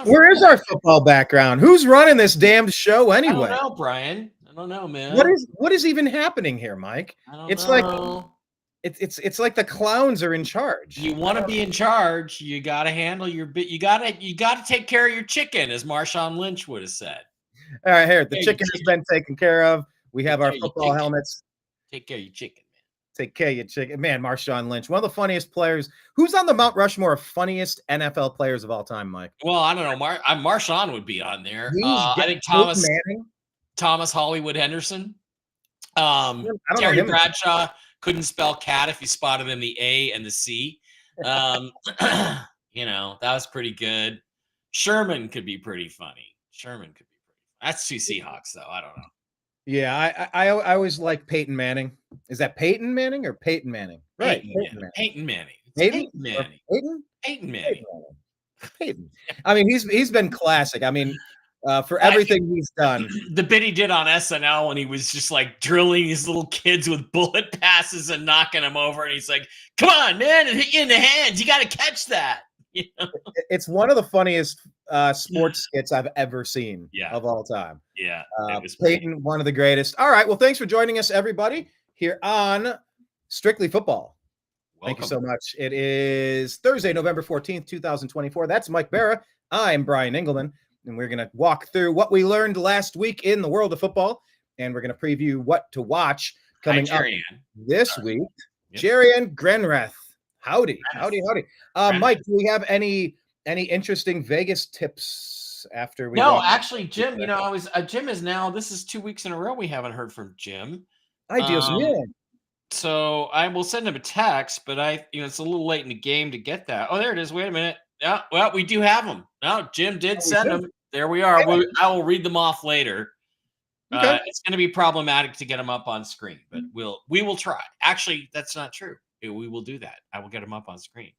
Where is our football background? Who's running this damn show anyway? I don't know, Brian. I don't know, man. What is even happening here, Mike? It's like it's like the clowns are in charge. You want to be in charge, you got to handle your bit. You got to take care of your chicken, as Marshawn Lynch would have said. All right, here the chicken has been taken care of. We have our football helmets. Take care of your chicken, man. Take care of your chicken, man. Marshawn Lynch, one of the funniest players. Who's on the Mount Rushmore of funniest NFL players of all time, Mike? Well, I don't know. Marshawn would be on there. I think Thomas Hollywood Henderson. Terry Bradshaw couldn't spell cat if you spotted him the A and the C. That was pretty good. Sherman could be pretty funny. That's two Seahawks, though. I don't know. Yeah, I always like Peyton Manning. Is that Peyton Manning or Peyton Manning? Right, Peyton Manning. Peyton Manning. I mean, he's been classic. I mean, for everything he's done. The bit he did on SNL when he was just like drilling these little kids with bullet passes and knocking them over, and he's like, "Come on, man, and hit you in the hands. You got to catch that." It's one of the funniest sports skits I've ever seen of all time. Yeah, Peyton, one of the greatest. All right, well, thanks for joining us, everybody, here on Strictly Football. Welcome. Thank you so much. It is Thursday, November 14th, 2024. That's Mike Bara. I'm Brian Engelman, and we're going to walk through what we learned last week in the world of football, and we're going to preview what to watch coming up this week. Yep. Jerian Grenrath. Howdy. Mike, do we have any interesting Vegas tips after we? No, actually, Jim. Jim is now. This is 2 weeks in a row we haven't heard from Jim. So I will send him a text, but it's a little late in the game to get that. Oh, there it is. Wait a minute. Yeah, well, we do have them. No, Jim did send them. There we are. I will read them off later. Okay. It's going to be problematic to get them up on screen, but we will try. Actually, that's not true. We will do that. I will get them up on screen.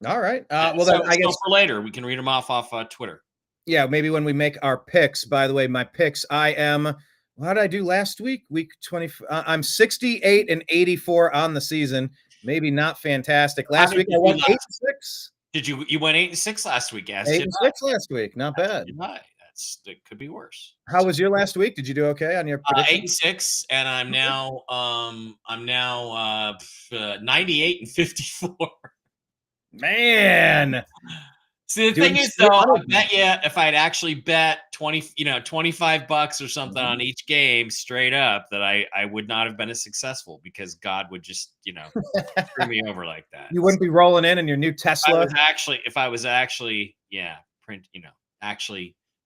All right. I guess for later we can read them off Twitter. Yeah, maybe when we make our picks. By the way, my picks. What did I do last week? Week 20. I'm 68 and 84 on the season. Maybe not fantastic. Last week I won 8-6. Did you went 8-6 last week? Yes, 8-6 last week. Not bad. It could be worse. How was your last week? Did you do okay on your prediction? 8-6, and I'm now 98 and 54. Man. See, the thing is, though, I bet you if I'd actually bet $25 or something on each game straight up, that I would not have been as successful because God would just, screw me over like that. You wouldn't be rolling in your new Tesla. If I was actually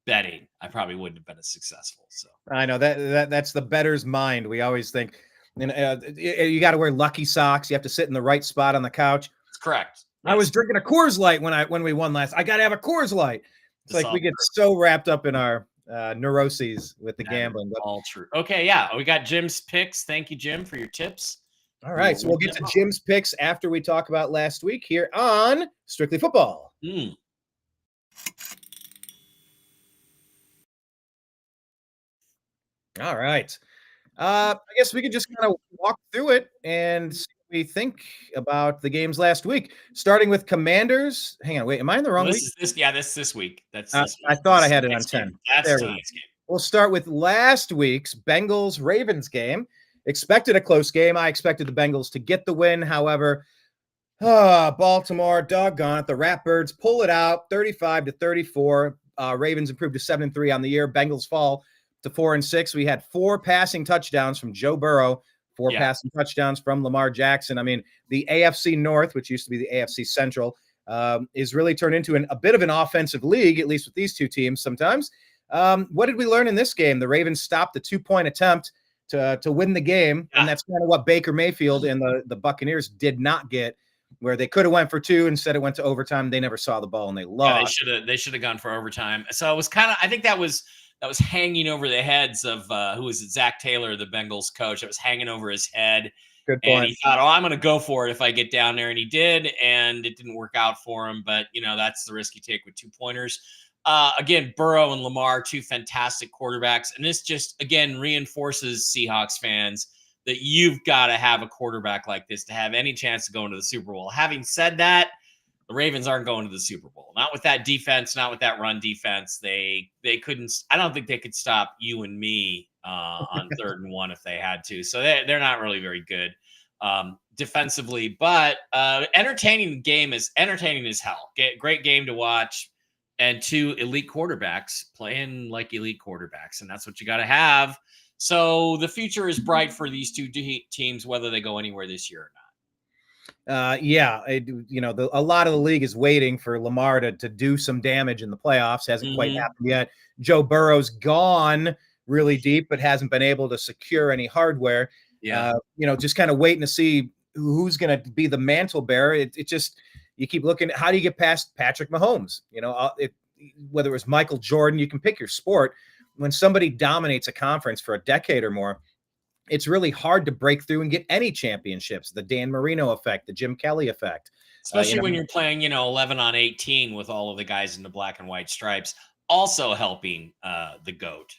betting, I probably wouldn't have been as successful. So I know that's the bettor's mind. We always think, you got to wear lucky socks. You have to sit in the right spot on the couch. That's correct. I was drinking a Coors Light when we won last. I got to have a Coors Light. It's like we get so wrapped up in our neuroses with the gambling. All true. Okay, yeah, we got Jim's picks. Thank you, Jim, for your tips. All right, so we'll get to Jim's picks after we talk about last week here on Strictly Football. All right. I guess we could just kind of walk through it and see what we think about the games last week. Starting with Commanders. Hang on, wait, am I in the wrong week? This week. That's this week. I thought I had it on 10. That's tonight's game. We'll start with last week's Bengals-Ravens game. Expected a close game. I expected the Bengals to get the win. However, Baltimore, doggone it, the Ratbirds pull it out 35-34. Ravens improved to 7-3 on the year. Bengals fall to 4-6. We had 4 passing touchdowns from Joe Burrow, 4 passing touchdowns from Lamar Jackson. I mean, the AFC North, which used to be the AFC Central, is really turned into a bit of an offensive league, at least with these two teams sometimes. What did we learn in this game? The Ravens stopped the 2-point attempt to win the game, and that's kind of what Baker Mayfield and the Buccaneers did not get, where they could have went for 2. Instead, it went to overtime. They never saw the ball, and they lost. Yeah, they should have gone for overtime. So it was kind of, I think that was hanging over the heads of who was it? Zach Taylor, the Bengals coach. It was hanging over his head. Good point. And he thought, I'm going to go for it if I get down there. And he did, and it didn't work out for him. But, that's the risk you take with 2-pointers. Again, Burrow and Lamar, 2 fantastic quarterbacks. And this just, again, reinforces Seahawks fans that you've got to have a quarterback like this to have any chance to go into the Super Bowl. Having said that, The Ravens aren't going to the Super Bowl. Not with that defense, not with that run defense. They couldn't. I don't think they could stop you and me on 3rd and 1 if they had to. So they're not really very good defensively. But entertaining game is entertaining as hell. Great game to watch. And 2 elite quarterbacks playing like elite quarterbacks. And that's what you got to have. So the future is bright for these 2 teams, whether they go anywhere this year or not. A lot of the league is waiting for Lamar to do some damage in the playoffs. Hasn't quite happened yet. Joe Burrow's gone really deep, but hasn't been able to secure any hardware. Yeah. Just kind of waiting to see who's going to be the mantle bearer. It just, you keep looking at how do you get past Patrick Mahomes? Whether it was Michael Jordan, you can pick your sport. When somebody dominates a conference for a decade or more, it's really hard to break through and get any championships. The Dan Marino effect, the Jim Kelly effect. Especially when you're playing, 11 on 18 with all of the guys in the black and white stripes, also helping the GOAT.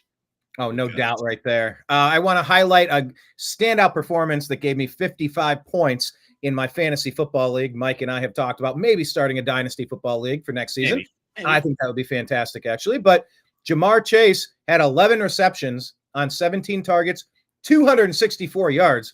Oh, no doubt right there. I want to highlight a standout performance that gave me 55 points in my fantasy football league. Mike and I have talked about maybe starting a dynasty football league for next season. Maybe. I think that would be fantastic, actually. But Jamar Chase had 11 receptions on 17 targets, 264 yards,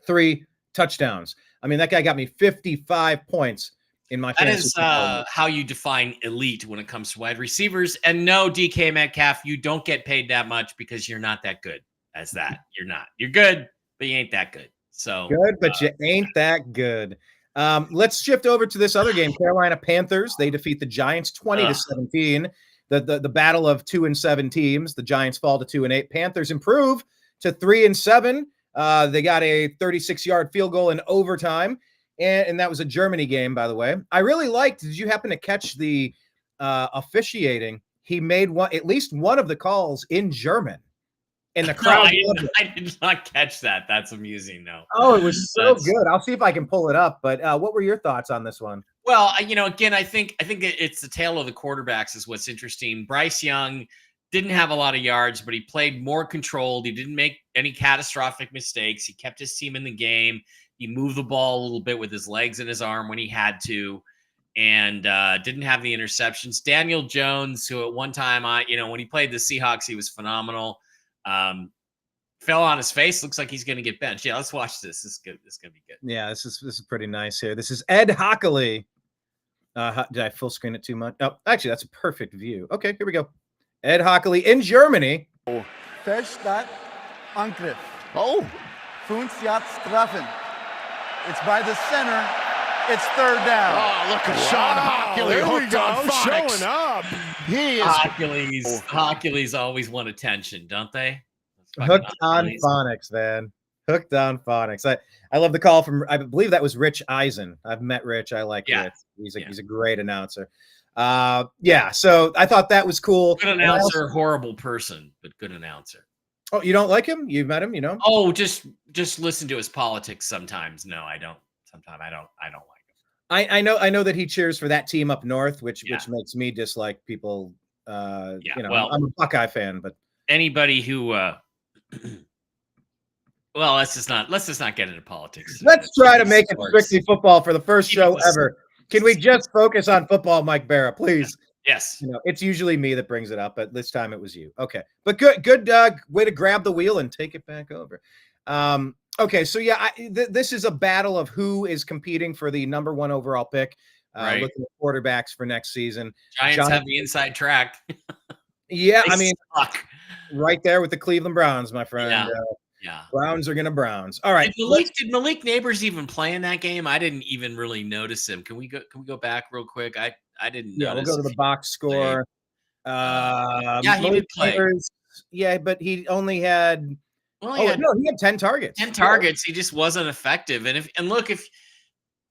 3 touchdowns. I mean, that guy got me 55 points in my fantasy. That is how you define elite when it comes to wide receivers. And no, DK Metcalf, you don't get paid that much because you're not that good as that. You're not. You're good, but you ain't that good. So good, but you ain't that good. Let's shift over to this other game. Carolina Panthers, they defeat the Giants 20-17. The battle of 2-7 teams. The Giants fall to 2-8. Panthers improve to 3-7. They got a 36-yard field goal in overtime, and that was a Germany game, by the way. I really liked. Did you happen to catch the officiating? He made at least one of the calls in German, and the crowd. No, I did not catch that. That's amusing, though. Oh, it was so good. I'll see if I can pull it up. But what were your thoughts on this one? Well, again, I think it's the tale of the quarterbacks is what's interesting. Bryce Young didn't have a lot of yards, but he played more controlled. He didn't make any catastrophic mistakes. He kept his team in the game. He moved the ball a little bit with his legs and his arm when he had to, and didn't have the interceptions. Daniel Jones, who at one time, when he played the Seahawks, he was phenomenal. Fell on his face. Looks like he's going to get benched. Yeah, let's watch this. This is good. This is going to be good. Yeah, this is pretty nice here. This is Ed Hockley. Did I full screen it too much? Oh, actually, that's a perfect view. Okay, here we go. Ed Hockley in Germany. Fehlstart, Angriff. Oh. 5 Yards Strafen. It's by the center. It's 3rd down. Oh, look at Sean Hockley. There we go. Showing up. He is. Hockley's always want attention, don't they? Hooked on phonics, man. Hooked on phonics. I love the call from, I believe that was Rich Eisen. I've met Rich. I like Rich. He's a great announcer. So I thought that was cool. Good announcer, horrible person, but good announcer. Oh, you don't like him? You've met him, Oh, just listen to his politics sometimes. No, I don't. Sometimes I don't like him. I know that he cheers for that team up north, which makes me dislike people. I'm a Buckeye fan, but anybody who well, let's just not get into politics. Let's try to make it strictly football for the first show ever. Can we just focus on football, Mike Bara, please? Yes. It's usually me that brings it up, but this time it was you. Okay. But good way to grab the wheel and take it back over. Okay, so this is a battle of who is competing for the number 1 overall pick. Right. Looking at quarterbacks for next season. Giants have the inside track. Yeah, right there with the Cleveland Browns, my friend. Yeah. Browns are gonna Browns. All right. Did Malik Neighbors even play in that game? I didn't even really notice him. Can we go back real quick? I didn't notice. We'll go to the box score. He did play. Neighbors, but he only had he had 10 targets. 10 targets. He just wasn't effective. And if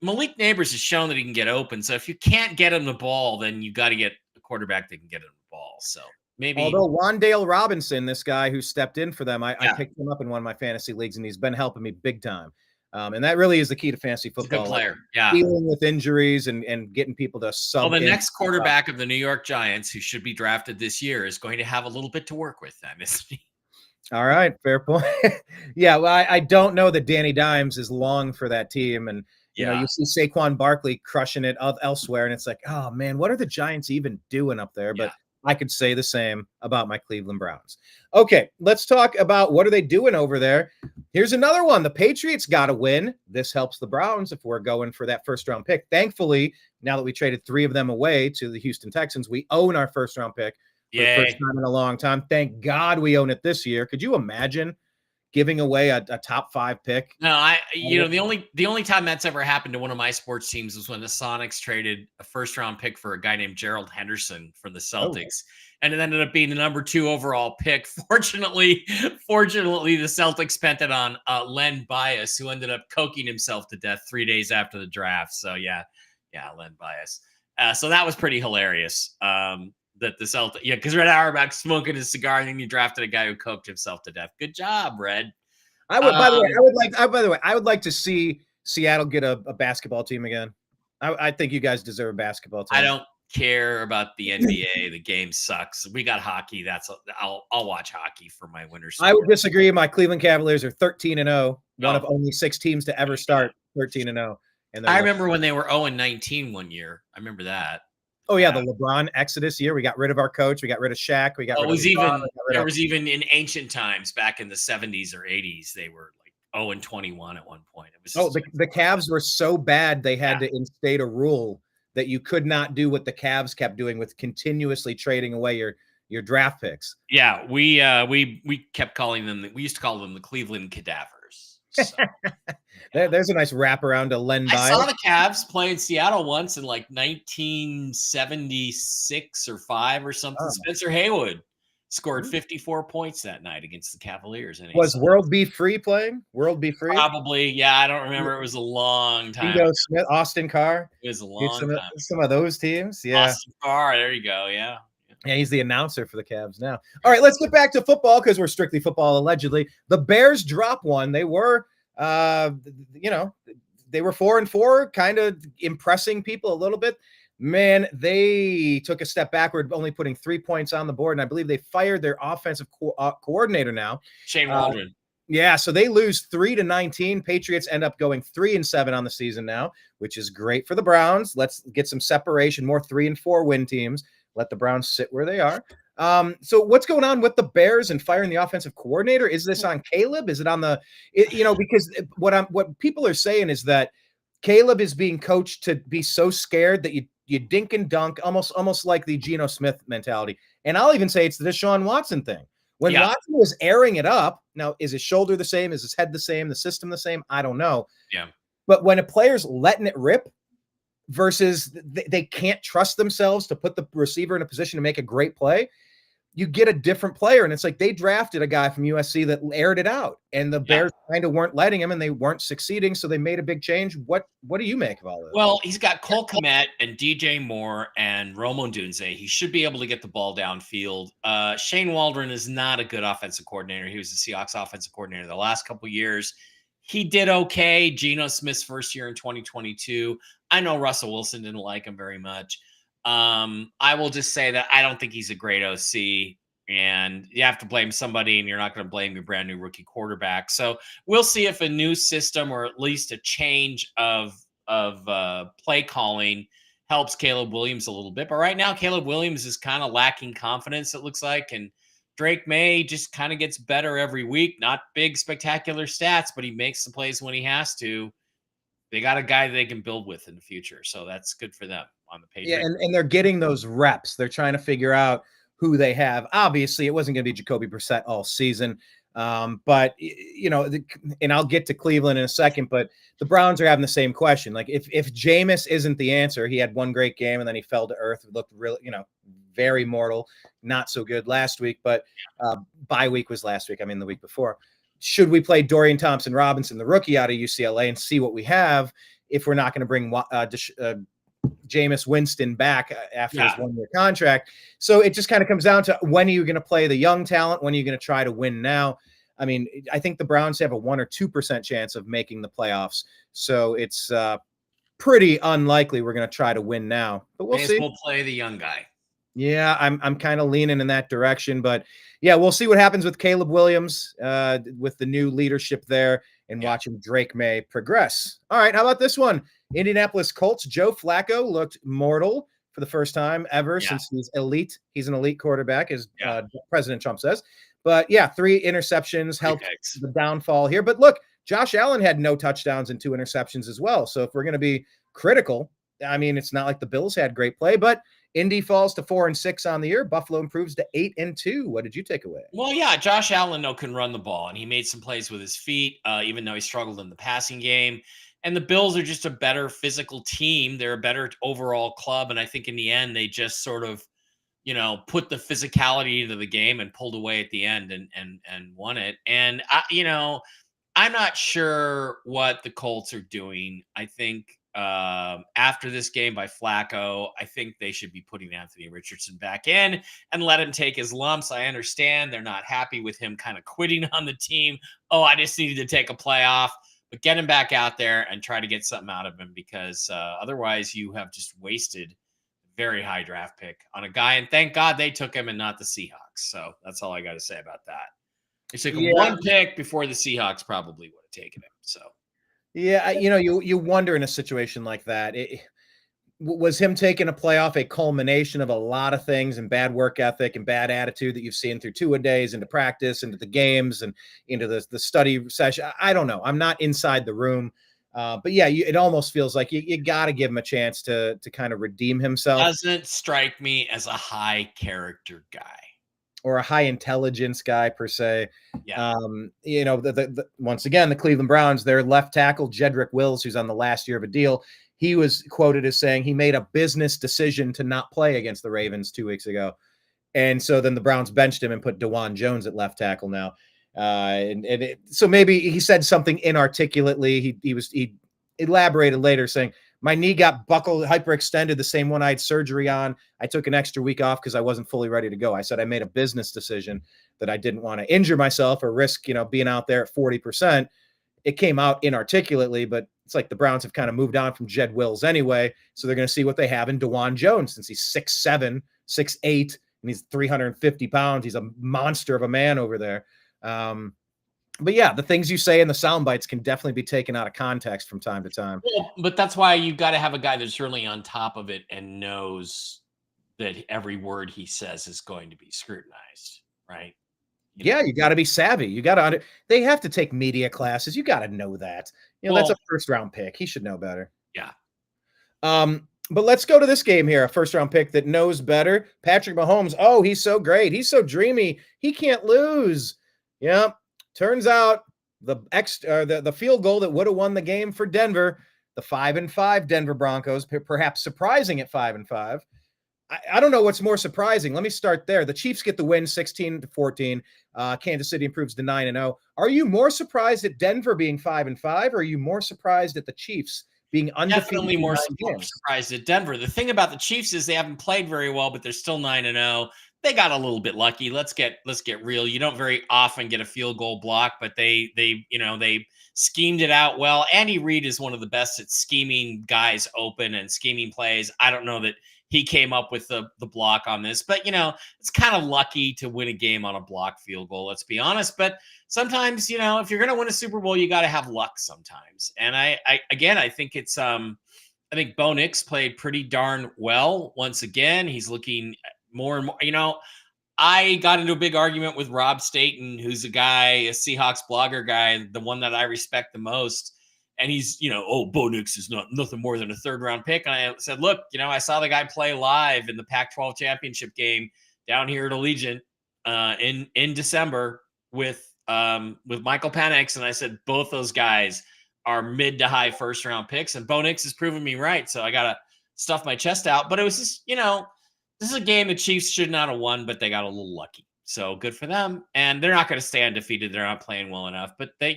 Malik Neighbors has shown that he can get open, so if you can't get him the ball, then you got to get a quarterback that can get him the ball. So maybe. Although Wan'Dale Robinson, this guy who stepped in for them, I picked him up in one of my fantasy leagues, and he's been helping me big time. And that really is the key to fantasy football. He's a good player. Dealing with injuries and getting people to sub. Well, the next quarterback of the New York Giants, who should be drafted this year, is going to have a little bit to work with then, isn't he? All right, fair point. Well, I don't know that Danny Dimes is long for that team, and You know, you see Saquon Barkley crushing it elsewhere, and it's like, oh man, what are the Giants even doing up there? But I could say the same about my Cleveland Browns. Okay, let's talk about what are they doing over there. Here's another one. The Patriots got to win. This helps the Browns if we're going for that first-round pick. Thankfully, now that we traded 3 of them away to the Houston Texans, we own our first-round pick for the first time in a long time. Thank God we own it this year. Could you imagine giving away a top 5 pick? No, the only time that's ever happened to one of my sports teams was when the Sonics traded a first-round pick for a guy named Gerald Henderson for the Celtics. And it ended up being the number 2 overall pick. Fortunately, the Celtics spent it on Len Bias, who ended up coking himself to death 3 days after the draft. So Len Bias. So that was pretty hilarious. That the Celtics, because Red Auerbach smoking his cigar, and then you drafted a guy who coked himself to death. Good job, Red. I would. By the way, I would like to see Seattle get a basketball team again. I think you guys deserve a basketball team. I don't care about the NBA. The game sucks. We got hockey. I'll watch hockey for my winter sport. I would disagree. My Cleveland Cavaliers are 13-0, one of only 6 teams to ever start 13-0. And I remember when they were 0-19 one year. I remember that. Oh yeah, the LeBron Exodus year. We got rid of our coach. We got rid of Shaq. We got. It was even in ancient times back in the 70s or 80s. They were like 0-21 at one point. It was the Cavs were so bad they had to instate a rule that you could not do what the Cavs kept doing with continuously trading away your draft picks. Yeah, we kept calling them. We used to call them the Cleveland Cadavers. So. There's a nice wraparound to Len Bias. I saw the Cavs play in Seattle once in like 1976 or 5 or something. Oh. Spencer Haywood scored 54 points that night against the Cavaliers. Was World B. Free playing? World B. Free? Probably. Yeah, I don't remember. It was a long time. Dingo Smith, Austin Carr. It was a long time. Some of those teams. Yeah. Austin Carr. There you go. Yeah. Yeah, he's the announcer for the Cavs now. All right, let's get back to football because we're strictly football, allegedly. The Bears drop one. They were they were 4-4, kind of impressing people a little bit. Man, they took a step backward, only putting 3 points on the board. And I believe they fired their offensive coordinator now. Shane Waldron. Yeah, so they lose 3-19. Patriots end up going 3-7 on the season now, which is great for the Browns. Let's get some separation, more 3-4 win teams. Let the Browns sit where they are. So what's going on with the Bears and firing the offensive coordinator? Is this on Caleb? Is it on because what people are saying is that Caleb is being coached to be so scared that you dink and dunk, almost like the Geno Smith mentality. And I'll even say it's the Deshaun Watson thing. When Watson was airing it up, now is his shoulder the same? Is his head the same? The system the same? I don't know. Yeah. But when a player's letting it rip versus they can't trust themselves to put the receiver in a position to make a great play, you get a different player. And it's like they drafted a guy from USC that aired it out, and the Bears kind of weren't letting him, and they weren't succeeding. So they made a big change. What do you make of all this? Well, he's got Cole Kmet and DJ Moore and Romo Dunze. He should be able to get the ball downfield. Shane Waldron is not a good offensive coordinator. He was the Seahawks offensive coordinator the last couple of years. He did okay. Geno Smith's first year in 2022. I know Russell Wilson didn't like him very much. I will just say that I don't think he's a great OC, and you have to blame somebody, and you're not going to blame your brand new rookie quarterback. So we'll see if a new system, or at least a change of play calling, helps Caleb Williams a little bit. But right now, Caleb Williams is kind of lacking confidence, it looks like, and Drake May just kind of gets better every week. Not big, spectacular stats, but he makes the plays when he has to. They got a guy they can build with in the future, so that's good for them on the page. Yeah, and they're getting those reps. They're trying to figure out who they have. Obviously, it wasn't going to be Jacoby Brissett all season, but and I'll get to Cleveland in a second. But the Browns are having the same question. Like, if Jameis isn't the answer, he had one great game and then he fell to earth. It looked really, very mortal, not so good last week. But bye week was last week. I mean, the week before. Should we play Dorian Thompson-Robinson, the rookie out of UCLA, and see what we have if we're not going to bring Jameis Winston back after his one-year contract? So it just kind of comes down to, when are you going to play the young talent? When are you going to try to win now? I mean, I think the Browns have a 1 or 2% chance of making the playoffs. So it's pretty unlikely we're going to try to win now. But we'll see. We'll play the young guy. Yeah, I'm kind of leaning in that direction, but yeah, we'll see what happens with Caleb Williams with the new leadership there. and watching Drake May progress. All right, how about this one? Indianapolis Colts, Joe Flacco looked mortal for the first time ever since he's elite. He's an elite quarterback, as President Trump says. But yeah, 3 interceptions helped the downfall here. But look, Josh Allen had no touchdowns and 2 interceptions as well. So if we're going to be critical, I mean, it's not like the Bills had great play, but Indy falls to 4-6 on the year. Buffalo improves to 8-2. What did you take away? Well, yeah, Josh Allen can run the ball, and he made some plays with his feet, even though he struggled in the passing game. And the Bills are just a better physical team. They're a better overall club, and I think in the end they just sort of, put the physicality into the game and pulled away at the end and won it. And I'm not sure what the Colts are doing. I think after this game by Flacco, I think they should be putting Anthony Richardson back in and let him take his lumps. I understand they're not happy with him kind of quitting on the team. Oh, I just needed to take a playoff, but get him back out there and try to get something out of him, because otherwise you have just wasted a very high draft pick on a guy. And thank God they took him and not the Seahawks. So that's all I got to say about that. They took him 1 pick before the Seahawks probably would have taken him. So. Yeah, you wonder in a situation like that, was him taking a playoff a culmination of a lot of things, and bad work ethic and bad attitude that you've seen through 2-a-days into practice, into the games, and into the study session? I don't know. I'm not inside the room. But yeah, it almost feels like you got to give him a chance to kind of redeem himself. Doesn't strike me as a high character guy. Or a high intelligence guy per se. Yeah. Once again, the Cleveland Browns, their left tackle, Jedrick Wills, who's on the last year of a deal, he was quoted as saying he made a business decision to not play against the Ravens 2 weeks ago. And so then the Browns benched him and put DeJuan Jones at left tackle now. So maybe he said something inarticulately. He elaborated later saying, my knee got buckled, hyperextended, the same one I had surgery on. I took an extra week off because I wasn't fully ready to go. I said I made a business decision that I didn't want to injure myself or risk, being out there at 40%. It came out inarticulately, but it's like the Browns have kind of moved on from Jed Wills anyway. So they're going to see what they have in DeJuan Jones, since he's 6'7", 6'8", and he's 350 pounds. He's a monster of a man over there. But yeah, the things you say in the sound bites can definitely be taken out of context from time to time. Well, but that's why you've got to have a guy that's really on top of it and knows that every word he says is going to be scrutinized, right? You got to be savvy. You got to they have to take media classes. You got to know that. That's a first-round pick. He should know better. Yeah. But let's go to this game here. A first-round pick that knows better. Patrick Mahomes. Oh, he's so great. He's so dreamy. He can't lose. Yeah. Turns out the field goal that would have won the game for Denver, the 5-5 Denver Broncos, perhaps surprising at 5-5. I don't know what's more surprising. Let me start there. The Chiefs get the win 16-14. Kansas City improves to 9-0. Are you more surprised at Denver being 5-5, or are you more surprised at the Chiefs being undefeated? Definitely more surprised at Denver. The thing about the Chiefs is they haven't played very well, but they're still 9-0. They got a little bit lucky. Let's get real. You don't very often get a field goal block, but they schemed it out well. Andy Reid is one of the best at scheming guys open and scheming plays. I don't know that he came up with the block on this, but it's kind of lucky to win a game on a block field goal. Let's be honest. But sometimes, if you're going to win a Super Bowl, you got to have luck sometimes. And I think it's I think Bo Nix played pretty darn well once again. He's looking more and more, I got into a big argument with Rob Staten, who's a Seahawks blogger guy, the one that I respect the most. And he's, Bo Nix is nothing more than a 3rd-round pick. And I said, look, I saw the guy play live in the Pac-12 championship game down here at Allegiant in December with Michael Penix. And I said, both those guys are mid to high 1st-round picks. And Bo Nix has proven me right. So I got to stuff my chest out. But it was just, this is a game the Chiefs should not have won, but they got a little lucky. So good for them. And they're not going to stay undefeated. They're not playing well enough. But they're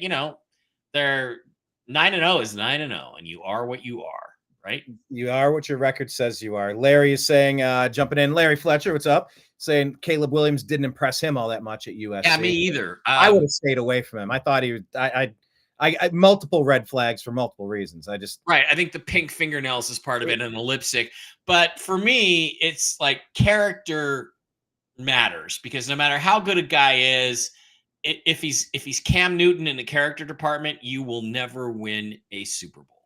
9-0 is 9-0, and you are what you are, right? You are what your record says you are. Larry is saying, jumping in, Larry Fletcher, what's up? Saying Caleb Williams didn't impress him all that much at USC. Yeah, me either. I would have stayed away from him. I thought he was. I multiple red flags for multiple reasons. Right. I think the pink fingernails is part of it and the lipstick. But for me, it's like character matters, because no matter how good a guy is, if he's Cam Newton in the character department, you will never win a Super Bowl.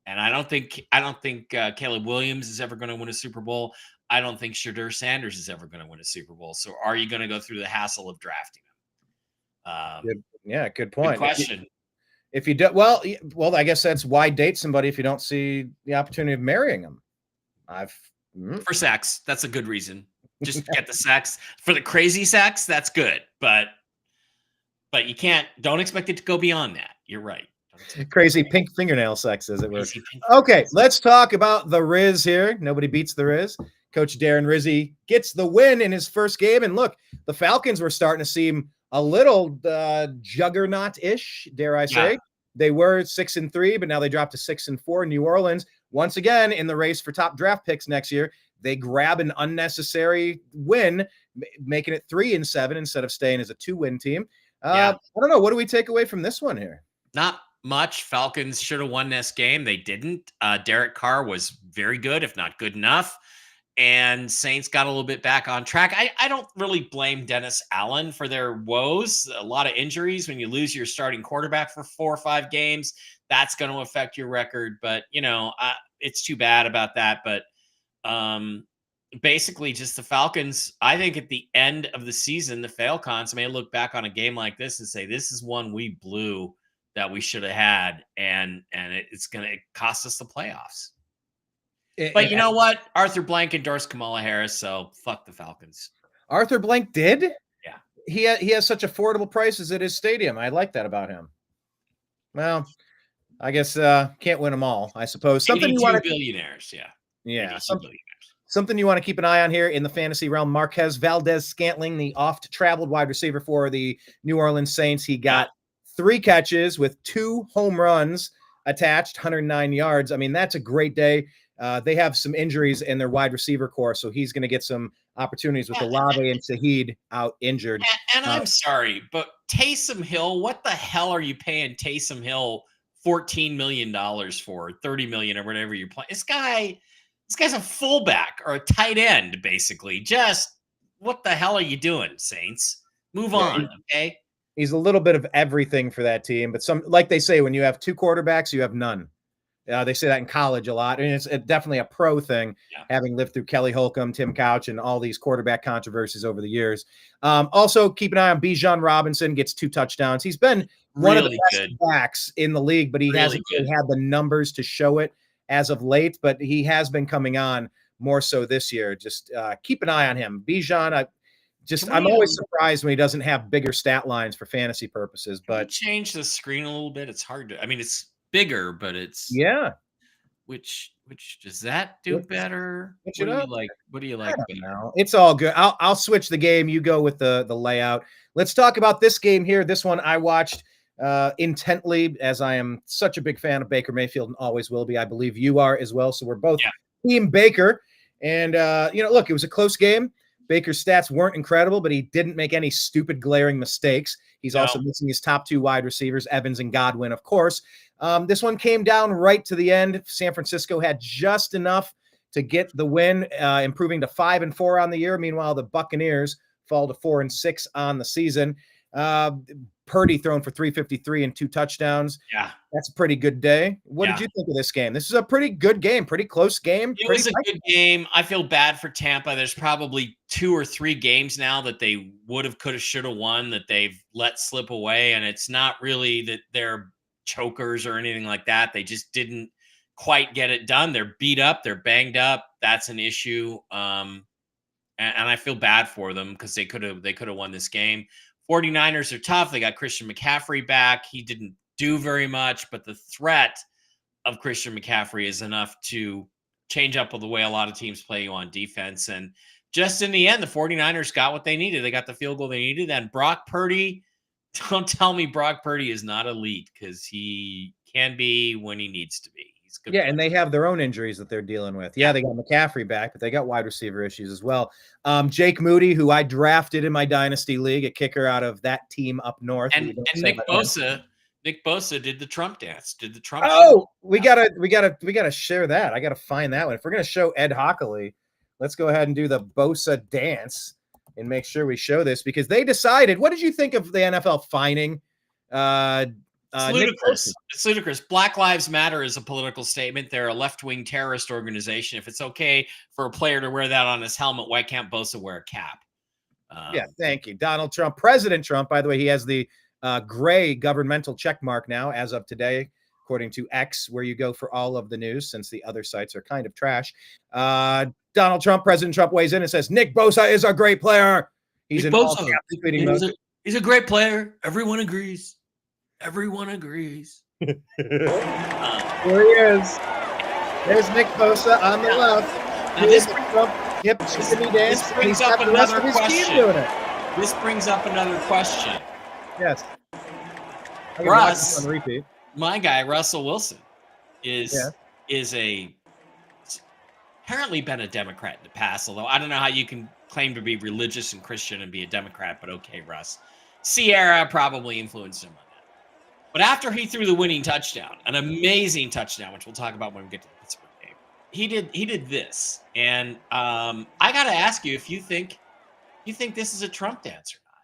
And I don't think Caleb Williams is ever going to win a Super Bowl. I don't think Shadur Sanders is ever going to win a Super Bowl. So are you going to go through the hassle of drafting him? Good point. Good question. If you do, well, I guess that's why date somebody if you don't see the opportunity of marrying them. For sex, that's a good reason. Just get the sex. For the crazy sex, that's good. But you don't expect it to go beyond that. You're right. Crazy pink fingernail sex, as it were. Okay, let's talk about the Riz here. Nobody beats the Riz. Coach Darren Rizzi gets the win in his first game. And look, the Falcons were starting to seem a little juggernaut-ish, dare I say. Yeah. They were 6-3, but now they dropped to 6-4. New Orleans, once again, in the race for top draft picks next year, they grab an unnecessary win, making it 3-7 instead of staying as a 2-win team. I don't know. What do we take away from this one here? Not much. Falcons should have won this game. They didn't. Derek Carr was very good, if not good enough. And Saints got a little bit back on track. I don't really blame Dennis Allen for their woes. A lot of injuries. When you lose your starting quarterback for 4 or 5 games, that's going to affect your record. But, it's too bad about that. But basically just the Falcons, I think at the end of the season, the Falcons may look back on a game like this and say, this is one we blew that we should have had, and it's going to cost us the playoffs. But you know what? Arthur Blank endorsed Kamala Harris, so fuck the Falcons. Arthur Blank did? Yeah. He has such affordable prices at his stadium. I like that about him. Well, I guess can't win them all, I suppose. Something you want to billionaires, yeah. Something you want to keep an eye on here in the fantasy realm. Marquez Valdez-Scantling, the oft-traveled wide receiver for the New Orleans Saints. He got 3 catches with 2 home runs attached, 109 yards. I mean, that's a great day. They have some injuries in their wide receiver core, so he's going to get some opportunities with Olave and Saheed out injured. And I'm sorry, but Taysom Hill, what the hell are you paying Taysom Hill $14 million for, $30 million or whatever you're playing? This guy's a fullback or a tight end, basically. Just what the hell are you doing, Saints? Move on, okay? He's a little bit of everything for that team, but like they say, when you have 2 quarterbacks, you have none. They say that in college a lot, and it's definitely a pro thing, having lived through Kelly Holcomb, Tim Couch, and all these quarterback controversies over the years. Also, keep an eye on Bijan Robinson, gets 2 touchdowns. He's been one of the best backs in the league, but he hasn't really had the numbers to show it as of late, but he has been coming on more so this year. Just keep an eye on him. Bijan, I'm always surprised when he doesn't have bigger stat lines for fantasy purposes. But change the screen a little bit. It's hard to. I mean, it's bigger, but it's Which does that do better? What do you like? What do you like? It's all good. I'll switch the game. You go with the layout. Let's talk about this game here. This one I watched intently, as I am such a big fan of Baker Mayfield and always will be. I believe you are as well. So we're both Team Baker. And look, it was a close game. Baker's stats weren't incredible, but he didn't make any stupid glaring mistakes. He's also missing his top 2 wide receivers, Evans and Godwin, of course. This one came down right to the end. San Francisco had just enough to get the win, improving to 5-4 on the year. Meanwhile, the Buccaneers fall to 4-6 on the season. Purdy thrown for 353 and 2 touchdowns. Yeah. That's a pretty good day. What did you think of this game? This is a pretty good game, pretty close game. It was a good game. I feel bad for Tampa. There's probably 2 or 3 games now that they would have, could have, should have won that they've let slip away. And it's not really that they're chokers or anything like that. They just didn't quite get it done. They're beat up. They're banged up. That's an issue. And I feel bad for them because they could have won this game. 49ers are tough. They got Christian McCaffrey back. He didn't do very much, but the threat of Christian McCaffrey is enough to change up the way a lot of teams play you on defense. And just in the end, the 49ers got what they needed. They got the field goal they needed. And Brock Purdy, don't tell me Brock Purdy is not elite, because he can be when he needs to be. Yeah, and they have their own injuries that they're dealing with. Yeah, they got McCaffrey back, but they got wide receiver issues as well. Jake Moody, who I drafted in my dynasty league, a kicker out of that team up north. And Nick Bosa did the Trump dance. We gotta share that. I gotta find that one. If we're gonna show Ed Hockley, let's go ahead and do the Bosa dance. and make sure we show this because they decided. What did you think of the NFL fining? It's ludicrous. It's ludicrous. Black Lives Matter is a political statement. They're a left-wing terrorist organization. If it's okay for a player to wear that on his helmet, why can't Bosa wear a cap? Yeah, thank you. Donald Trump, President Trump, by the way, he has the gray governmental check mark now as of today, according to X, where you go for all of the news since the other sites are kind of trash. Donald Trump, President Trump weighs in and says, Nick Bosa is a great player. He's in all caps tweeting mode. He's a great player. Everyone agrees. Everyone agrees. Here he is. There's Nick Bosa on the left. Now this brings up another question. This brings up another question. Yes. Russ, on repeat. My guy, Russell Wilson, is apparently been a Democrat in the past, although I don't know how you can claim to be religious and Christian and be a Democrat, but okay, Russ. Sierra probably influenced him on that. But after he threw the winning touchdown, an amazing touchdown, which we'll talk about when we get to the Pittsburgh game, he did this. And I got to ask you if you think this is a Trump dance or not.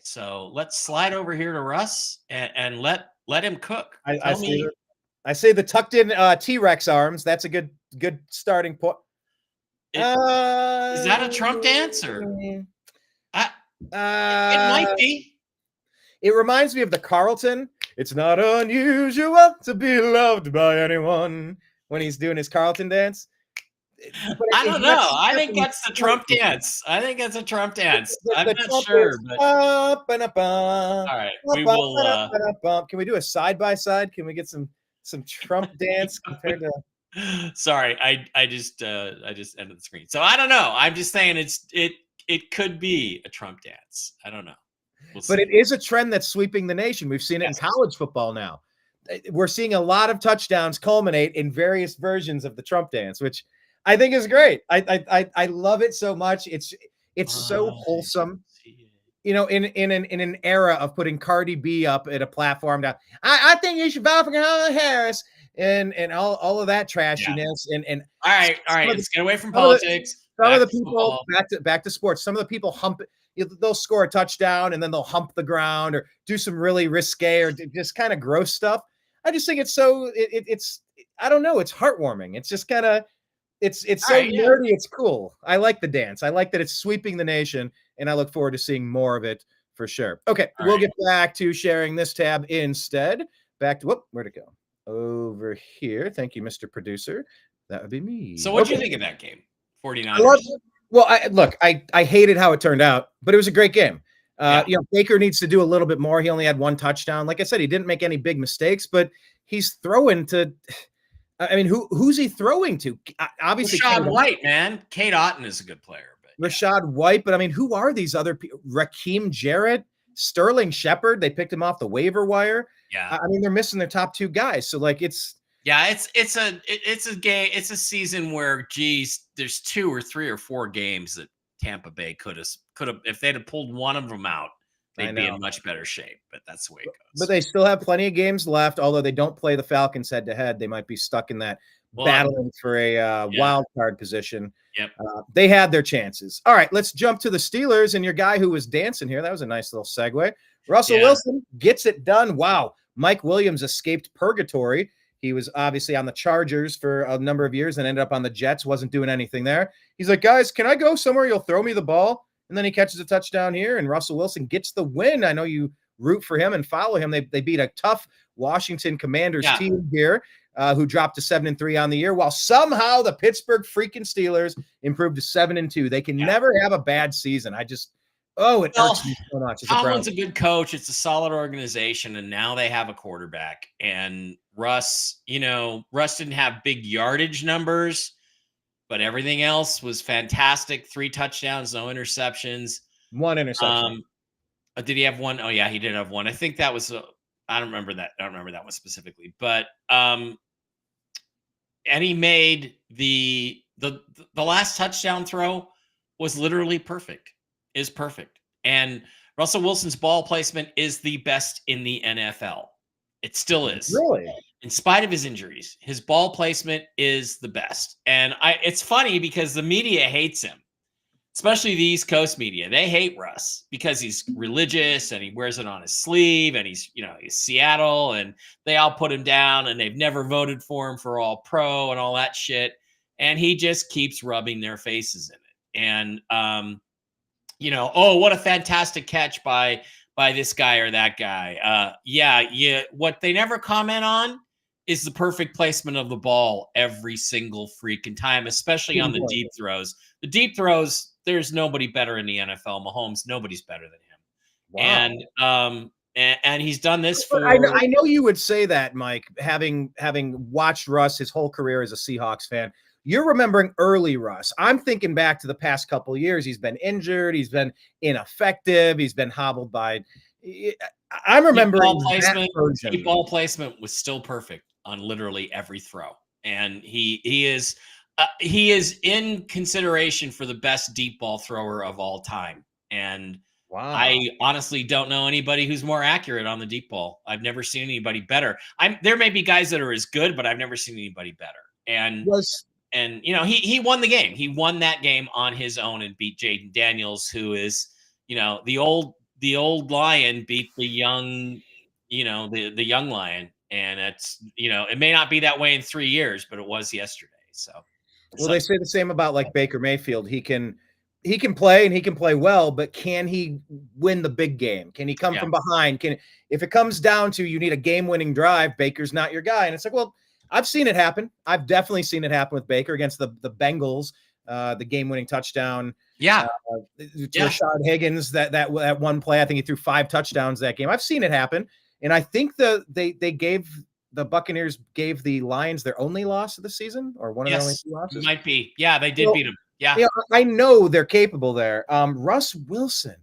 So let's slide over here to Russ and let him cook. I say the tucked in T-Rex arms. That's a good starting point. Is that a Trump dance or? It might be. It reminds me of the Carlton. It's not unusual to be loved by anyone when he's doing his Carlton dance. I don't know. I think that's the Trump dance. I'm not sure. But... All right, we will. Can we do a side by side? Can we get some Trump dance compared to? Sorry, I just ended the screen. So I don't know. I'm just saying it could be a Trump dance. I don't know. But it is a trend that's sweeping the nation. We've seen it in college football now. We're seeing a lot of touchdowns culminate in various versions of the Trump dance, which I think is great. I love it so much. It's so wholesome. You know, in an era of putting Cardi B up at a platform now, I think you should vote for Kamala Harris and all of that trashiness. Yeah. And all right, let's get away from politics. Some of the people back to sports. Some of the people hump it. They'll score a touchdown and then they'll hump the ground or do some really risque or just kind of gross stuff. I just think it's I don't know. It's heartwarming. It's just kind of, it's so nerdy. It's cool. I like the dance. I like that it's sweeping the nation and I look forward to seeing more of it for sure. Okay. We'll get back to sharing this tab instead. Back to, where'd it go? Over here. Thank you, Mr. Producer. That would be me. So what do you think of that game? 49ers. Well, I hated how it turned out, but it was a great game. You know, Baker needs to do a little bit more. He only had one touchdown. Like I said, he didn't make any big mistakes, but he's throwing to. I mean, who's he throwing to? Obviously, Rachaad White, man. Kate Otten is a good player, but Rachaad White. But I mean, who are these other people? Raheem Jarrett, Sterling Shepard. They picked him off the waiver wire. Yeah, I mean, they're missing their top two guys. So like, it's a game. It's a season where, there's 2 or 3 or 4 games that Tampa Bay could have if they'd have pulled one of them out, they'd be in much better shape. But that's the way it goes. But they still have plenty of games left. Although they don't play the Falcons head to head, they might be stuck in that battling for a wild card position. Yep. They had their chances. All right, let's jump to the Steelers and your guy who was dancing here. That was a nice little segue. Russell Wilson gets it done. Wow. Mike Williams escaped purgatory. He was obviously on the Chargers for a number of years and ended up on the Jets, wasn't doing anything there. He's like, guys, can I go somewhere? You'll throw me the ball. And then he catches a touchdown here, and Russell Wilson gets the win. I know you root for him and follow him. They beat a tough Washington Commanders team here who dropped to 7-3 on the year, while somehow the Pittsburgh freaking Steelers improved to 7-2. They can never have a bad season. It irks me so much. Tomlin's a good coach. It's a solid organization, and now they have a quarterback. And Russ didn't have big yardage numbers, but everything else was fantastic. 3 touchdowns, no interceptions. 1 interception. Did he have 1? Oh yeah, he did have 1. I think that was I don't remember that. I don't remember that one specifically, but and he made the last touchdown throw was literally perfect. Is perfect. And Russell Wilson's ball placement is the best in the NFL. It still is. Really? In spite of his injuries, his ball placement is the best. And it's funny because the media hates him. especially the East Coast media, they hate Russ because he's religious and he wears it on his sleeve and he's Seattle and they all put him down and they've never voted for him for all pro and all that shit. And he just keeps rubbing their faces in it. And, oh, what a fantastic catch by this guy or that guy. What they never comment on is the perfect placement of the ball every single freaking time, especially on the deep throws. The deep throws, there's nobody better in the NFL. Mahomes, nobody's better than him. Wow. And he's done this for. I know you would say that, Mike, having watched Russ his whole career as a Seahawks fan. You're remembering early Russ. I'm thinking back to the past couple of years. He's been injured. He's been ineffective. He's been hobbled by. I'm remembering deep ball placement was still perfect on literally every throw, and he is in consideration for the best deep ball thrower of all time. And wow. I honestly don't know anybody who's more accurate on the deep ball. I've never seen anybody better. There may be guys that are as good, but I've never seen anybody better. And he won the game. He won that game on his own and beat Jaden Daniels, who is, the old lion beat the young, the young lion. And it's, it may not be that way in 3 years, but it was yesterday. So, they say the same about like Baker Mayfield. He can play and he can play well, but can he win the big game? Can he come from behind? If it comes down to you need a game-winning drive, Baker's not your guy. And it's like, well, I've seen it happen. I've definitely seen it happen with Baker against the Bengals, the game-winning touchdown. Yeah. Rashad Higgins, that one play, I think he threw 5 touchdowns that game. I've seen it happen. And I think the Buccaneers gave the Lions their only loss of the season, or one of their only 2 losses. Might be. Yeah, they did beat them. Yeah. I know they're capable there. Russ Wilson,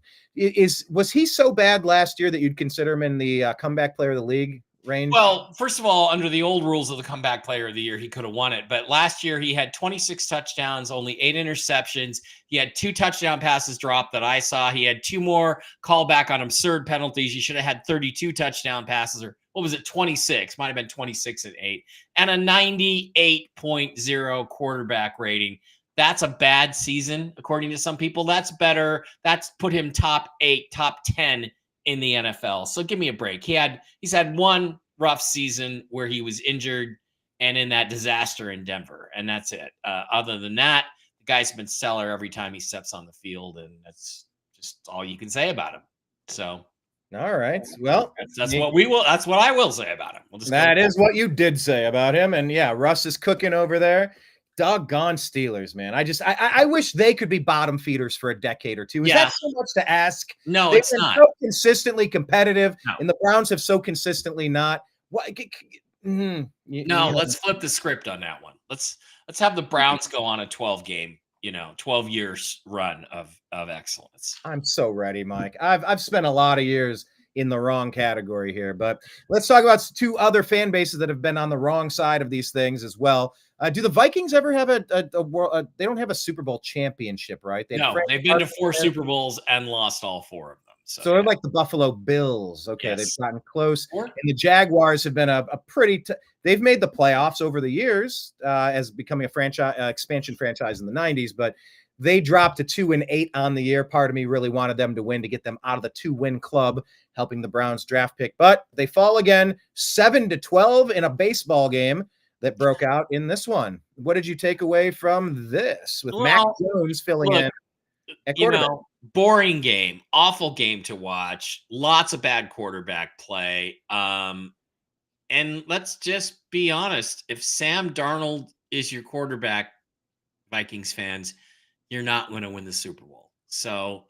was he so bad last year that you'd consider him in the comeback player of the league range? Well, first of all, under the old rules of the comeback player of the year, he could have won it. But last year he had 26 touchdowns, only 8 interceptions. He had 2 touchdown passes dropped that I saw. He had 2 more callback on absurd penalties. He should have had 32 touchdown passes, or what was it? 26, might've been 26 and 8, and a 98.0 quarterback rating. That's a bad season, according to some people. That's better. That's put him top 8, top 10 in the NFL. So give me a break. He's had one rough season where he was injured and in that disaster in Denver, and that's it. Other than that, the guy's been stellar every time he steps on the field, and that's just all you can say about him. So, all right. Well, that's what I will say about him. That is what you did say about him, and yeah, Russ is cooking over there. Doggone Steelers, man. I wish they could be bottom feeders for a decade or two. Is that so much to ask? No, it's not. So consistently competitive, and the Browns have so consistently not. What? Let's flip the script on that one. Let's have the Browns go on a 12 years run of excellence. I'm so ready, Mike. I've spent a lot of years in the wrong category here, but let's talk about 2 other fan bases that have been on the wrong side of these things as well. Do the Vikings ever have they don't have a Super Bowl championship, right? They've been to 4 Super Bowls and lost all 4 of them. So they're like the Buffalo Bills. Okay, yes. They've gotten close. And the Jaguars have been a pretty they've made the playoffs over the years as becoming a franchise expansion franchise in the 90s, but they dropped to 2-8 on the year. Part of me really wanted them to win to get them out of the 2-win club, helping the Browns draft pick. But they fall again 7-12 in a baseball game that broke out in this one. What did you take away from this with Mac Jones filling in at quarterback? Boring game, awful game to watch, lots of bad quarterback play. And let's just be honest, if Sam Darnold is your quarterback, Vikings fans, you're not going to win the Super Bowl. So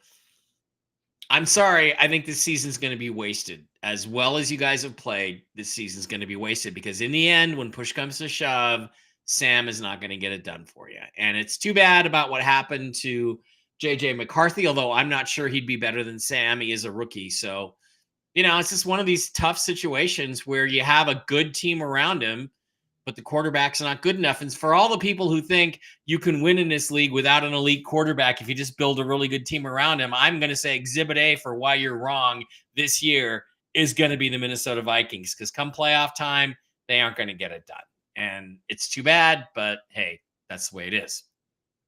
I'm sorry. I think this season's going to be wasted. As well as you guys have played, this season's going to be wasted because in the end, when push comes to shove, Sam is not going to get it done for you. And it's too bad about what happened to JJ McCarthy, although I'm not sure he'd be better than Sam. He is a rookie. So, it's just one of these tough situations where you have a good team around him, but the quarterback's not good enough. And for all the people who think you can win in this league without an elite quarterback if you just build a really good team around him, I'm going to say exhibit A for why you're wrong this year is going to be the Minnesota Vikings, because come playoff time, they aren't going to get it done. And it's too bad, but hey, that's the way it is.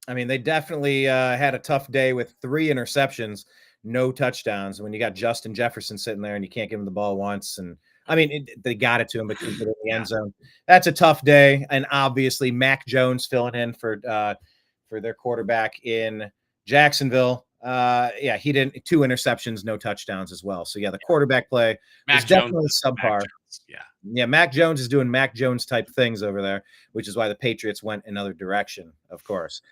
I mean, they definitely had a tough day with 3 interceptions, no touchdowns. When you got Justin Jefferson sitting there and you can't give him the ball once, and I mean, they got it to him, but couldn't put it in the end zone. That's a tough day. And obviously, Mac Jones filling in for their quarterback in Jacksonville. He didn't 2 interceptions, no touchdowns as well. So the quarterback play is definitely subpar. Mac Jones is doing Mac Jones type things over there, which is why the Patriots went another direction, of course.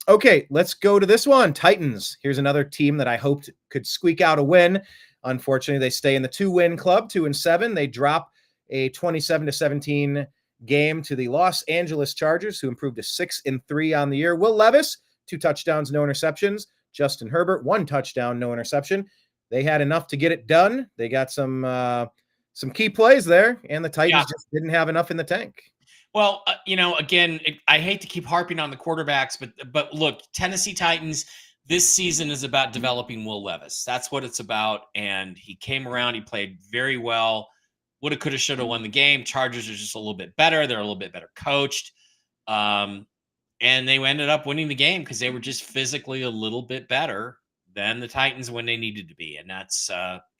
Okay, let's go to this one. Titans. Here's another team that I hoped could squeak out a win. Unfortunately, they stay in the 2-win club, 2-7. They drop a 27-17 game to the Los Angeles Chargers, who improved to 6-3 on the year. Will Levis, 2 touchdowns, no interceptions. Justin Herbert, 1 touchdown, no interception. They had enough to get it done. They got some key plays there, and the Titans just didn't have enough in the tank. Well, again, I hate to keep harping on the quarterbacks, but look, Tennessee Titans, this season is about developing Will Levis. That's what it's about, and he came around. He played very well. Woulda, coulda, shoulda won the game. Chargers are just a little bit better. They're a little bit better coached, and they ended up winning the game because they were just physically a little bit better than the Titans when they needed to be, and that's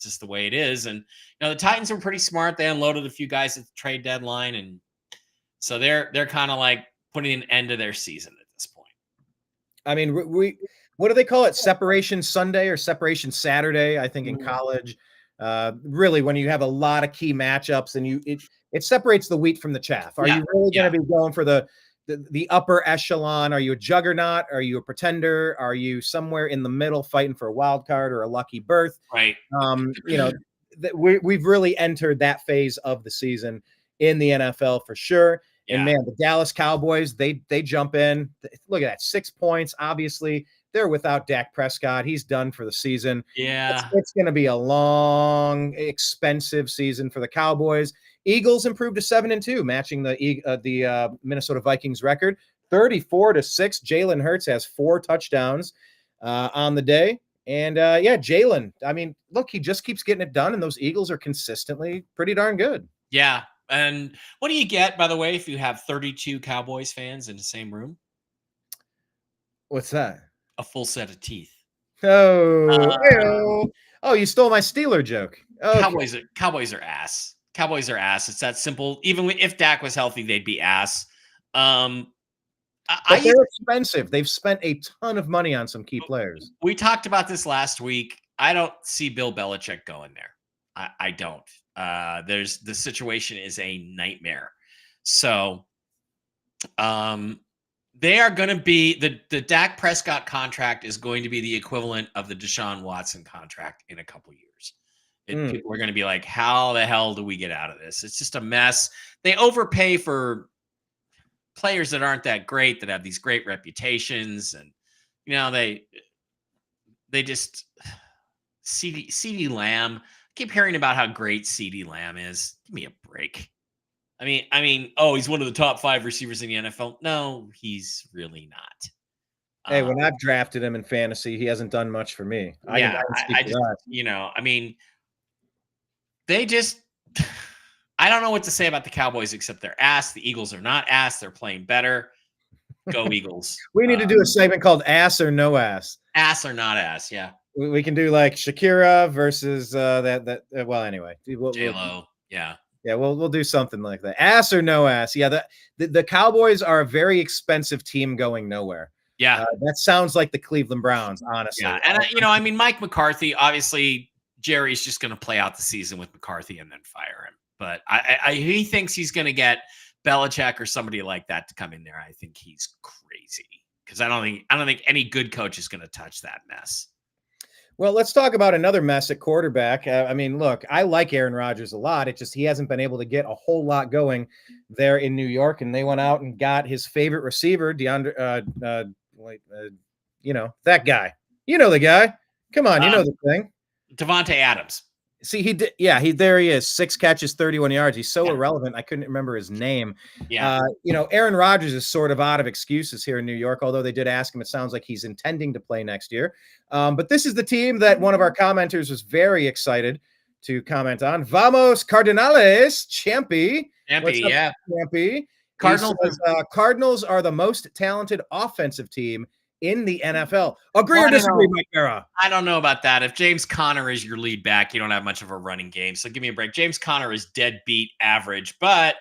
just the way it is. And the Titans were pretty smart. They unloaded a few guys at the trade deadline, and so they're kind of like putting an end to their season at this point. I mean, what do they call it? Separation Sunday or Separation Saturday, I think, in college. Really, when you have a lot of key matchups and it separates the wheat from the chaff. Are you really going to be going for the upper echelon? Are you a juggernaut? Are you a pretender? Are you somewhere in the middle fighting for a wild card or a lucky berth? Right. We've really entered that phase of the season in the NFL for sure. And man, the Dallas Cowboys, they jump in. Look at that, 6 points. Obviously, they're without Dak Prescott. He's done for the season. Yeah. It's going to be a long, expensive season for the Cowboys. Eagles improved to 7-2, matching the Minnesota Vikings record, 34-6. Jalen Hurts has 4 touchdowns on the day. And Jalen, I mean, look, he just keeps getting it done, and those Eagles are consistently pretty darn good. Yeah. And what do you get, by the way, if you have 32 Cowboys fans in the same room? What's that? A full set of teeth. Oh, you stole my Steeler joke. Okay. Cowboys are ass. Cowboys are ass. It's that simple. Even if Dak was healthy, they'd be ass. They're expensive. They've spent a ton of money on some key players. We talked about this last week. I don't see Bill Belichick going there. I don't. The situation is a nightmare. So they are going to be the Dak Prescott contract is going to be the equivalent of the Deshaun Watson contract in a couple years. People are going to be like, how the hell do we get out of this? It's just a mess. They overpay for players that aren't that great, that have these great reputations. And, they just CeeDee Lamb. Keep hearing about how great CeeDee Lamb is. Give me a break. I mean, he's one of the top 5 receivers in the NFL. No, he's really not. Hey, when I've drafted him in fantasy, he hasn't done much for me. They just, I don't know what to say about the Cowboys except they're ass. The Eagles are not ass. They're playing better. Go Eagles. We need to do a segment called Ass or No Ass. Ass or not ass, yeah. We can do like Shakira versus well, anyway. J-Lo, yeah. Yeah, we'll do something like that. Ass or no ass. Yeah, the Cowboys are a very expensive team going nowhere. Yeah. That sounds like the Cleveland Browns, honestly. Yeah, and Mike McCarthy, obviously, Jerry's just going to play out the season with McCarthy and then fire him. But he thinks he's going to get Belichick or somebody like that to come in there. I think he's crazy because I don't think any good coach is going to touch that mess. Well, let's talk about another mess at quarterback. Look, I like Aaron Rodgers a lot. It's just he hasn't been able to get a whole lot going there in New York, and they went out and got his favorite receiver, that guy. You know the guy. Come on, you know the thing. Devontae Adams. See, he did. Yeah, there he is. 6 catches, 31 yards. He's so irrelevant. I couldn't remember his name. Yeah. Aaron Rodgers is sort of out of excuses here in New York, although they did ask him. It sounds like he's intending to play next year. But this is the team that one of our commenters was very excited to comment on. Vamos Cardinales, Champy. Champy, yeah. Champy. Cardinals. Cardinals are the most talented offensive team in the NFL. Agree or disagree, Mike Bara? I don't know about that. If James Conner is your lead back, you don't have much of a running game. So give me a break. James Conner is deadbeat average, but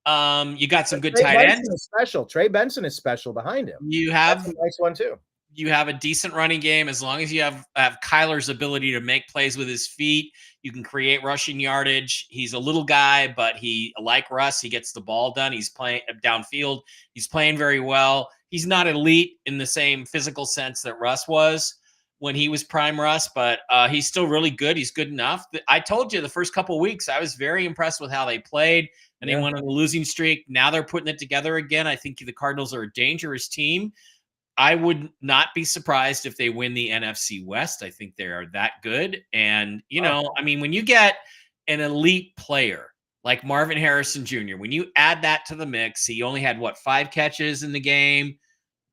you got some good tight ends. Special. Trey Benson is special behind him. You have a nice one too. You have a decent running game as long as you have Kyler's ability to make plays with his feet. You can create rushing yardage. He's a little guy, but he, like Russ, he gets the ball done. He's playing downfield. He's playing very well. He's not elite in the same physical sense that Russ was when he was prime Russ, but he's still really good. He's good enough. I told you the first couple of weeks, I was very impressed with how they played, and they went on a losing streak. Now they're putting it together again. I think the Cardinals are a dangerous team. I would not be surprised if they win the NFC West. I think they are that good. And, I mean, when you get an elite player like Marvin Harrison Jr., when you add that to the mix, he only had, 5 catches in the game,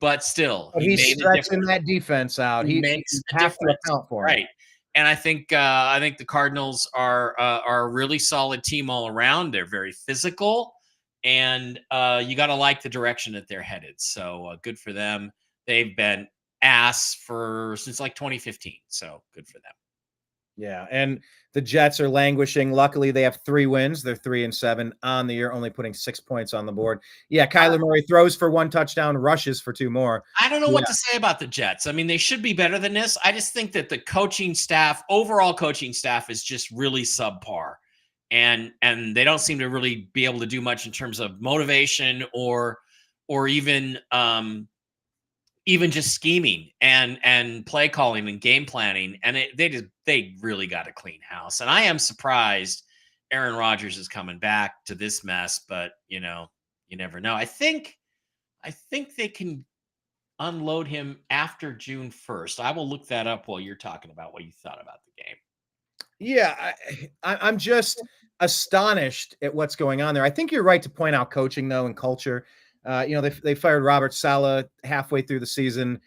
but still. He's stretching that defense out. He makes a difference. Right. And I think the Cardinals are a really solid team all around. They're very physical, and you got to like the direction that they're headed. So good for them. They've been ass since like 2015. So good for them. Yeah. And the Jets are languishing. Luckily, they have 3 wins. They're 3-7 on the year, only putting 6 points on the board. Yeah. Kyler Murray throws for 1 touchdown, rushes for 2 more. I don't know what to say about the Jets. I mean, they should be better than this. I just think that the overall coaching staff is just really subpar. And they don't seem to really be able to do much in terms of motivation or even just scheming and play calling and game planning. And they really got a clean house. And I am surprised Aaron Rodgers is coming back to this mess, but you never know. I think they can unload him after June 1st. I will look that up while you're talking about what you thought about the game. Yeah. I'm just astonished at what's going on there. I think you're right to point out coaching though, and culture. They fired Robert Saleh halfway through the season.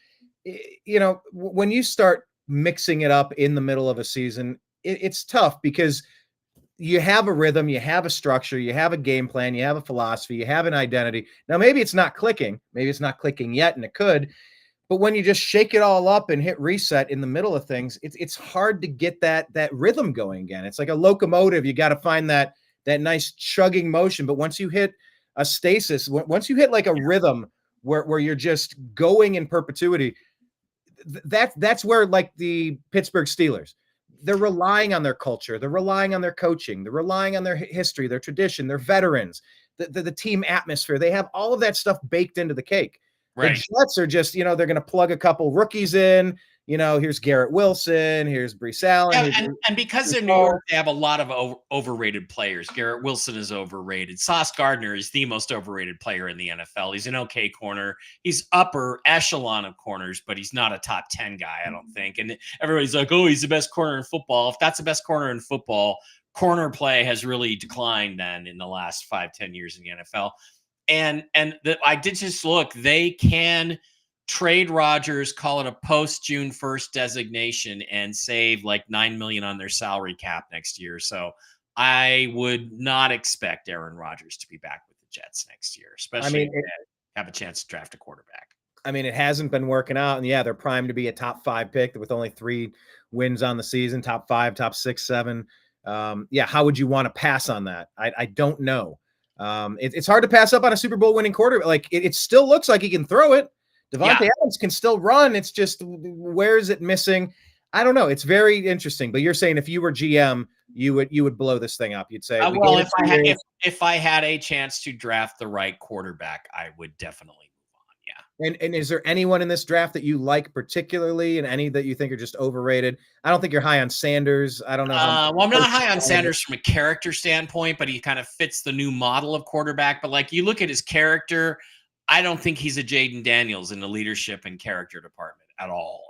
When you start mixing it up in the middle of a season, it's tough because you have a rhythm, you have a structure, you have a game plan, you have a philosophy, you have an identity. Now, maybe it's not clicking. Maybe it's not clicking yet, and it could. But when you just shake it all up and hit reset in the middle of things, it's hard to get that rhythm going again. It's like a locomotive. You got to find that nice chugging motion. But once you hit a stasis, once you hit like a rhythm where you're just going in perpetuity, that's where, like the Pittsburgh Steelers, they're relying on their culture, they're relying on their coaching, they're relying on their history, their tradition, their veterans, the team atmosphere. They have all of that stuff baked into the cake. Right. The Jets are just, they're going to plug a couple rookies in. Here's Garrett Wilson, here's Breece Allen. Yeah, and because in New York, they have a lot of overrated players. Garrett Wilson is overrated. Sauce Gardner is the most overrated player in the NFL. He's an okay corner. He's upper echelon of corners, but he's not a top 10 guy, I don't think. And everybody's like, oh, he's the best corner in football. If that's the best corner in football, corner play has really declined then in the last 5-10 years in the NFL. And I did just look, they can trade Rodgers, call it a post June 1st designation, and save like $9 million on their salary cap next year. So I would not expect Aaron Rodgers to be back with the Jets next year, especially if they have a chance to draft a quarterback. I mean, it hasn't been working out, and they're primed to be a top 5 pick with only 3 wins on the season, top 5, top 6, 7. How would you want to pass on that? I don't know. It's hard to pass up on a Super Bowl winning quarterback. Like it still looks like he can throw it. Devontae Adams can still run. It's just, where is it missing? I don't know. It's very interesting. But you're saying if you were GM, you would blow this thing up. You'd say, if I had a chance to draft the right quarterback, I would definitely move on. Yeah. And is there anyone in this draft that you like particularly, and any that you think are just overrated? I don't think you're high on Sanders. I don't know. I'm not high on Sanders from a character standpoint, but he kind of fits the new model of quarterback. But like you look at his character, I don't think he's a Jaden Daniels in the leadership and character department at all.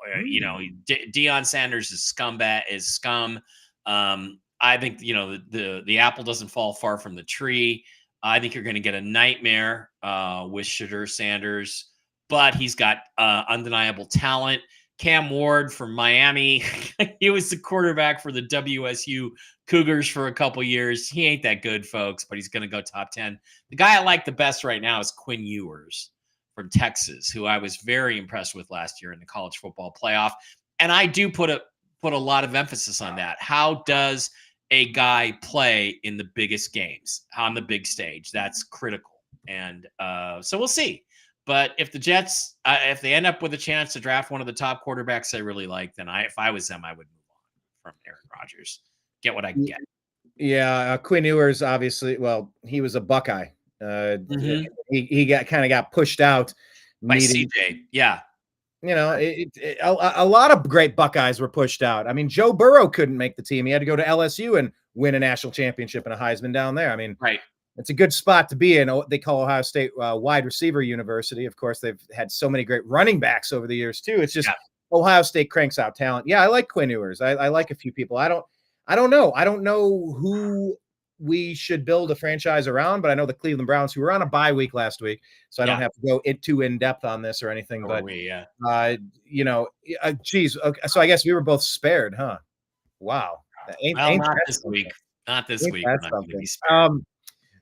Deion Sanders is scum. I think, the apple doesn't fall far from the tree. I think you're going to get a nightmare with Shedeur Sanders, but he's got undeniable talent. Cam Ward from Miami. He was the quarterback for the WSU Cougars for a couple years. He ain't that good, folks, but he's going to go top 10. The guy I like the best right now is Quinn Ewers from Texas, who I was very impressed with last year in the college football playoff. And I do put a lot of emphasis on that. How does a guy play in the biggest games on the big stage? That's critical. And so we'll see. But if the Jets, if they end up with a chance to draft one of the top quarterbacks I really like, then if I was them, I would move on from Aaron Rodgers. Get what I can get. Yeah, Quinn Ewers, obviously, well, he was a Buckeye. He got pushed out by CJ. Yeah. You know, a lot of great Buckeyes were pushed out. I mean, Joe Burrow couldn't make the team. He had to go to LSU and win a national championship and a Heisman down there. I mean, right. It's a good spot to be in. They call Ohio State wide receiver university. Of course, they've had so many great running backs over the years too. It's just Ohio State cranks out talent. Yeah, I like Quinn Ewers. I like a few people. I don't know. I don't know who we should build a franchise around, but I know the Cleveland Browns, who were on a bye week last week, so I don't have to go too in depth on this or anything. Geez. Okay, so I guess we were both spared, huh? Wow. Not this week. Not this week.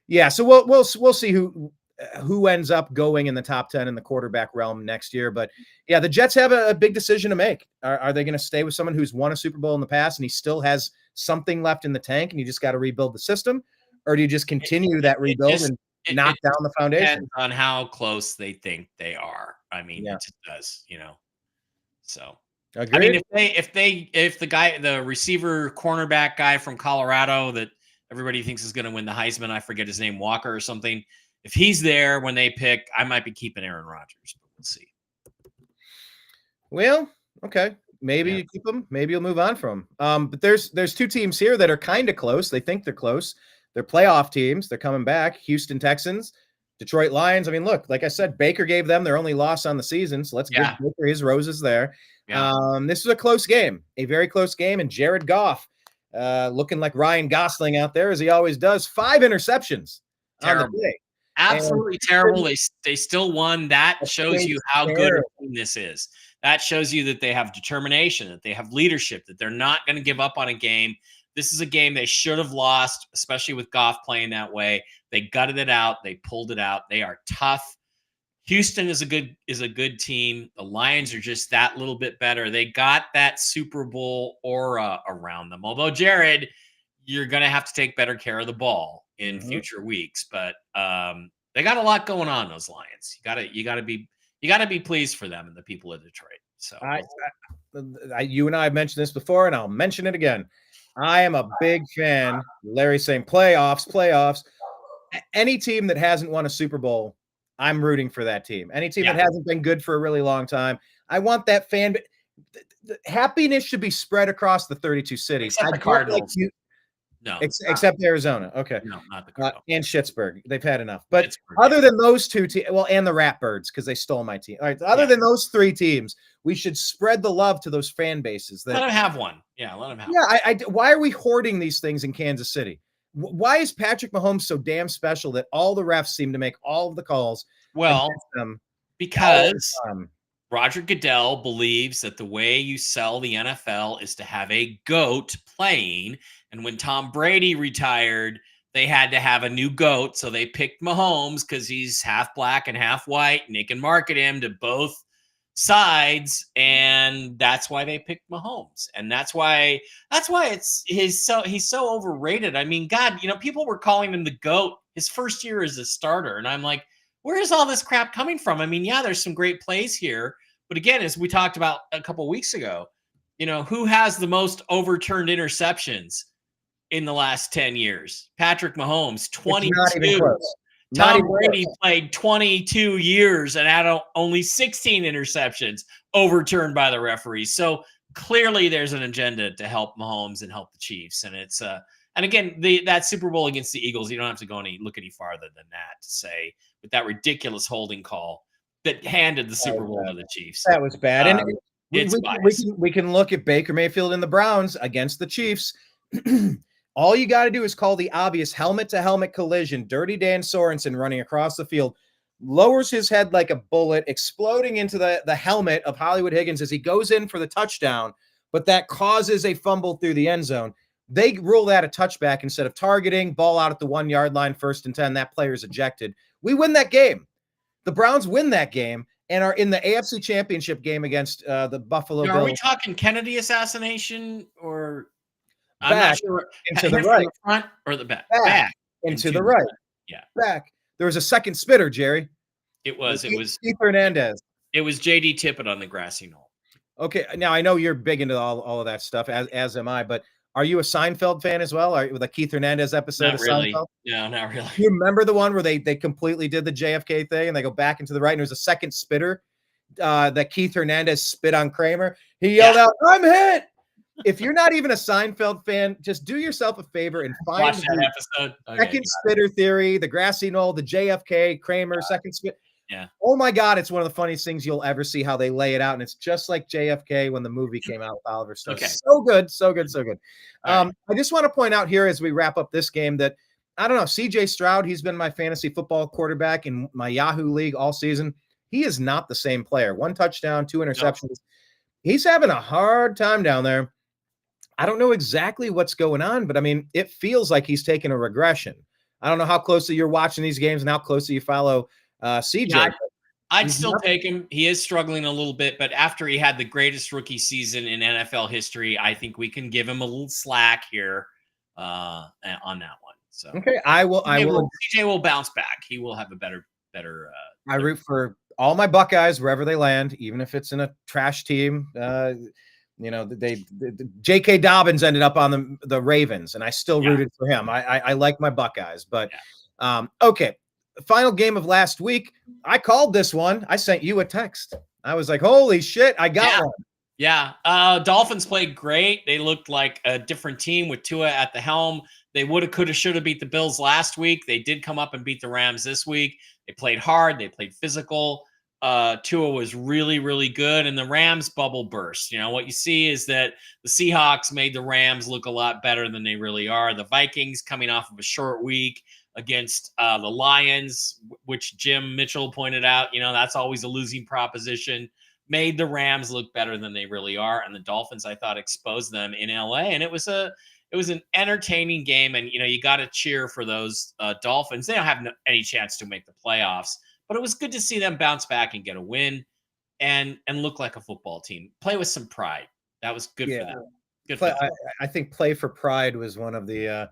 Yeah, so we'll see who ends up going in the top 10 in the quarterback realm next year. But yeah, the Jets have a big decision to make. Are they going to stay with someone who's won a Super Bowl in the past and he still has something left in the tank and you just got to rebuild the system? Or do you just continue that rebuild and knock down the foundation? Depends on how close they think they are. I mean, it just does, So agreed. I mean, if the receiver cornerback guy from Colorado that everybody thinks is going to win the Heisman, I forget his name, Walker or something. If he's there when they pick, I might be keeping Aaron Rodgers, but we'll see. Well, okay. Maybe you keep him. Maybe you'll move on from him. But there's two teams here that are kind of close. They think they're close. They're playoff teams. They're coming back. Houston Texans, Detroit Lions. I mean, look, like I said, Baker gave them their only loss on the season, so let's give Baker his roses there. Yeah. This is a close game, a very close game, and Jared Goff, looking like Ryan Gosling out there, as he always does. 5 interceptions. Terrible. Absolutely terrible. They still won. That shows you how good a team this is. That shows you that they have determination, that they have leadership, that they're not going to give up on a game. This is a game they should have lost, especially with Goff playing that way. They gutted it out. They pulled it out. They are tough. Houston is a good team. The Lions are just that little bit better. They got that Super Bowl aura around them. Although, Jared, you're going to have to take better care of the ball in future weeks. But they got a lot going on, those Lions. You got to be pleased for them and the people of Detroit. So you and I have mentioned this before, and I'll mention it again. I am a big fan. Larry's saying playoffs. Any team that hasn't won a Super Bowl, I'm rooting for that team. Any team that hasn't been good for a really long time, I want that fan. The happiness should be spread across the 32 cities. Except the Cardinals. Except Arizona. Okay. No, not the Cardinals. And Schittsburg. They've had enough. But other than those two teams, and the Ratbirds, because they stole my team. All right. Other than those 3 teams, we should spread the love to those fan bases. Let them have one. Yeah, let them have one. Why are we hoarding these things in Kansas City? Why is Patrick Mahomes so damn special that all the refs seem to make all of the calls? Well, because Roger Goodell believes that the way you sell the NFL is to have a GOAT playing. And when Tom Brady retired, they had to have a new GOAT. So they picked Mahomes because he's half black and half white, and they can market him to both sides. And that's why they picked Mahomes. And that's why he's so overrated. I mean, God, people were calling him the GOAT his first year as a starter. And I'm like, where is all this crap coming from? I mean, there's some great plays here. But again, as we talked about a couple of weeks ago, who has the most overturned interceptions in the last 10 years? Patrick Mahomes, 22. Not even close. Tom Brady played 22 years and had only 16 interceptions overturned by the referees. So clearly there's an agenda to help Mahomes and help the Chiefs. And it's and again, that Super Bowl against the Eagles, you don't have to look any farther than that to say, with that ridiculous holding call that handed the Super Bowl to the Chiefs. That was bad. And we can look at Baker Mayfield and the Browns against the Chiefs. All you got to do is call the obvious helmet-to-helmet collision. Dirty Dan Sorensen running across the field. lowers his head like a bullet, exploding into the helmet of Hollywood Higgins as he goes in for the touchdown, but that causes a fumble through the end zone. They rule that a touchback instead of targeting, ball out at the 1 yard line, 1st and 10. That player is ejected. We win that game. The Browns win that game and are in the AFC Championship game against the Buffalo Bills. Are we talking Kennedy assassination or back, I'm not sure. Into the right, the front or the back? Back into the right. Yeah, back. There was a second spitter, Jerry. It was Keith Hernandez. It was JD Tippett on the grassy knoll. Okay, now I know you're big into all of that stuff, as am I. But are you a Seinfeld fan as well? Are you with the Keith Hernandez episode? Not really. Seinfeld? No, not really. You remember the one where they completely did the JFK thing and they go back into the right, and there's a second spitter that Keith Hernandez spit on Kramer. He yelled out, "I'm hit." If you're not even a Seinfeld fan, just do yourself a favor and find Watch that episode. Okay, second spitter theory, the grassy knoll, the JFK, Kramer, second spit. Yeah. Oh my God, it's one of the funniest things you'll ever see how they lay it out. And it's just like JFK when the movie came out with Oliver Stone. Okay. So good, so good, so good. Right. I just want to point out here as we wrap up this game that, I don't know, CJ Stroud, he's been my fantasy football quarterback in my Yahoo league all season. He is not the same player. 1 touchdown, 2 interceptions. No. He's having a hard time down there. I don't know exactly what's going on, but I mean, it feels like he's taking a regression. I don't know how closely you're watching these games and how closely you follow CJ. Yeah, I'd still take him. He is struggling a little bit, but after he had the greatest rookie season in NFL history, I think we can give him a little slack here on that one. So okay, I will. CJ will bounce back. He will have a better. I root for all my Buckeyes wherever they land, even if it's in a trash team. J.K. Dobbins ended up on the Ravens, and I still rooted for him. I like my Buckeyes, but okay. Final game of last week, I called this one. I sent you a text. I was like, holy shit, I got one. Yeah. Dolphins played great. They looked like a different team with Tua at the helm. They woulda, coulda, shoulda beat the Bills last week. They did come up and beat the Rams this week. They played hard. They played physical. Tua was really, really good, and the Rams bubble burst. You know, what you see is that the Seahawks made the Rams look a lot better than they really are. The Vikings, coming off of a short week against the Lions, which Jim Mitchell pointed out, that's always a losing proposition, made the Rams look better than they really are. And the Dolphins, I thought, exposed them in LA. And it was an entertaining game. And, you got to cheer for those Dolphins. They don't have any chance to make the playoffs, but it was good to see them bounce back and get a win and look like a football team. Play with some pride. That was good for them. I think play for pride was one of the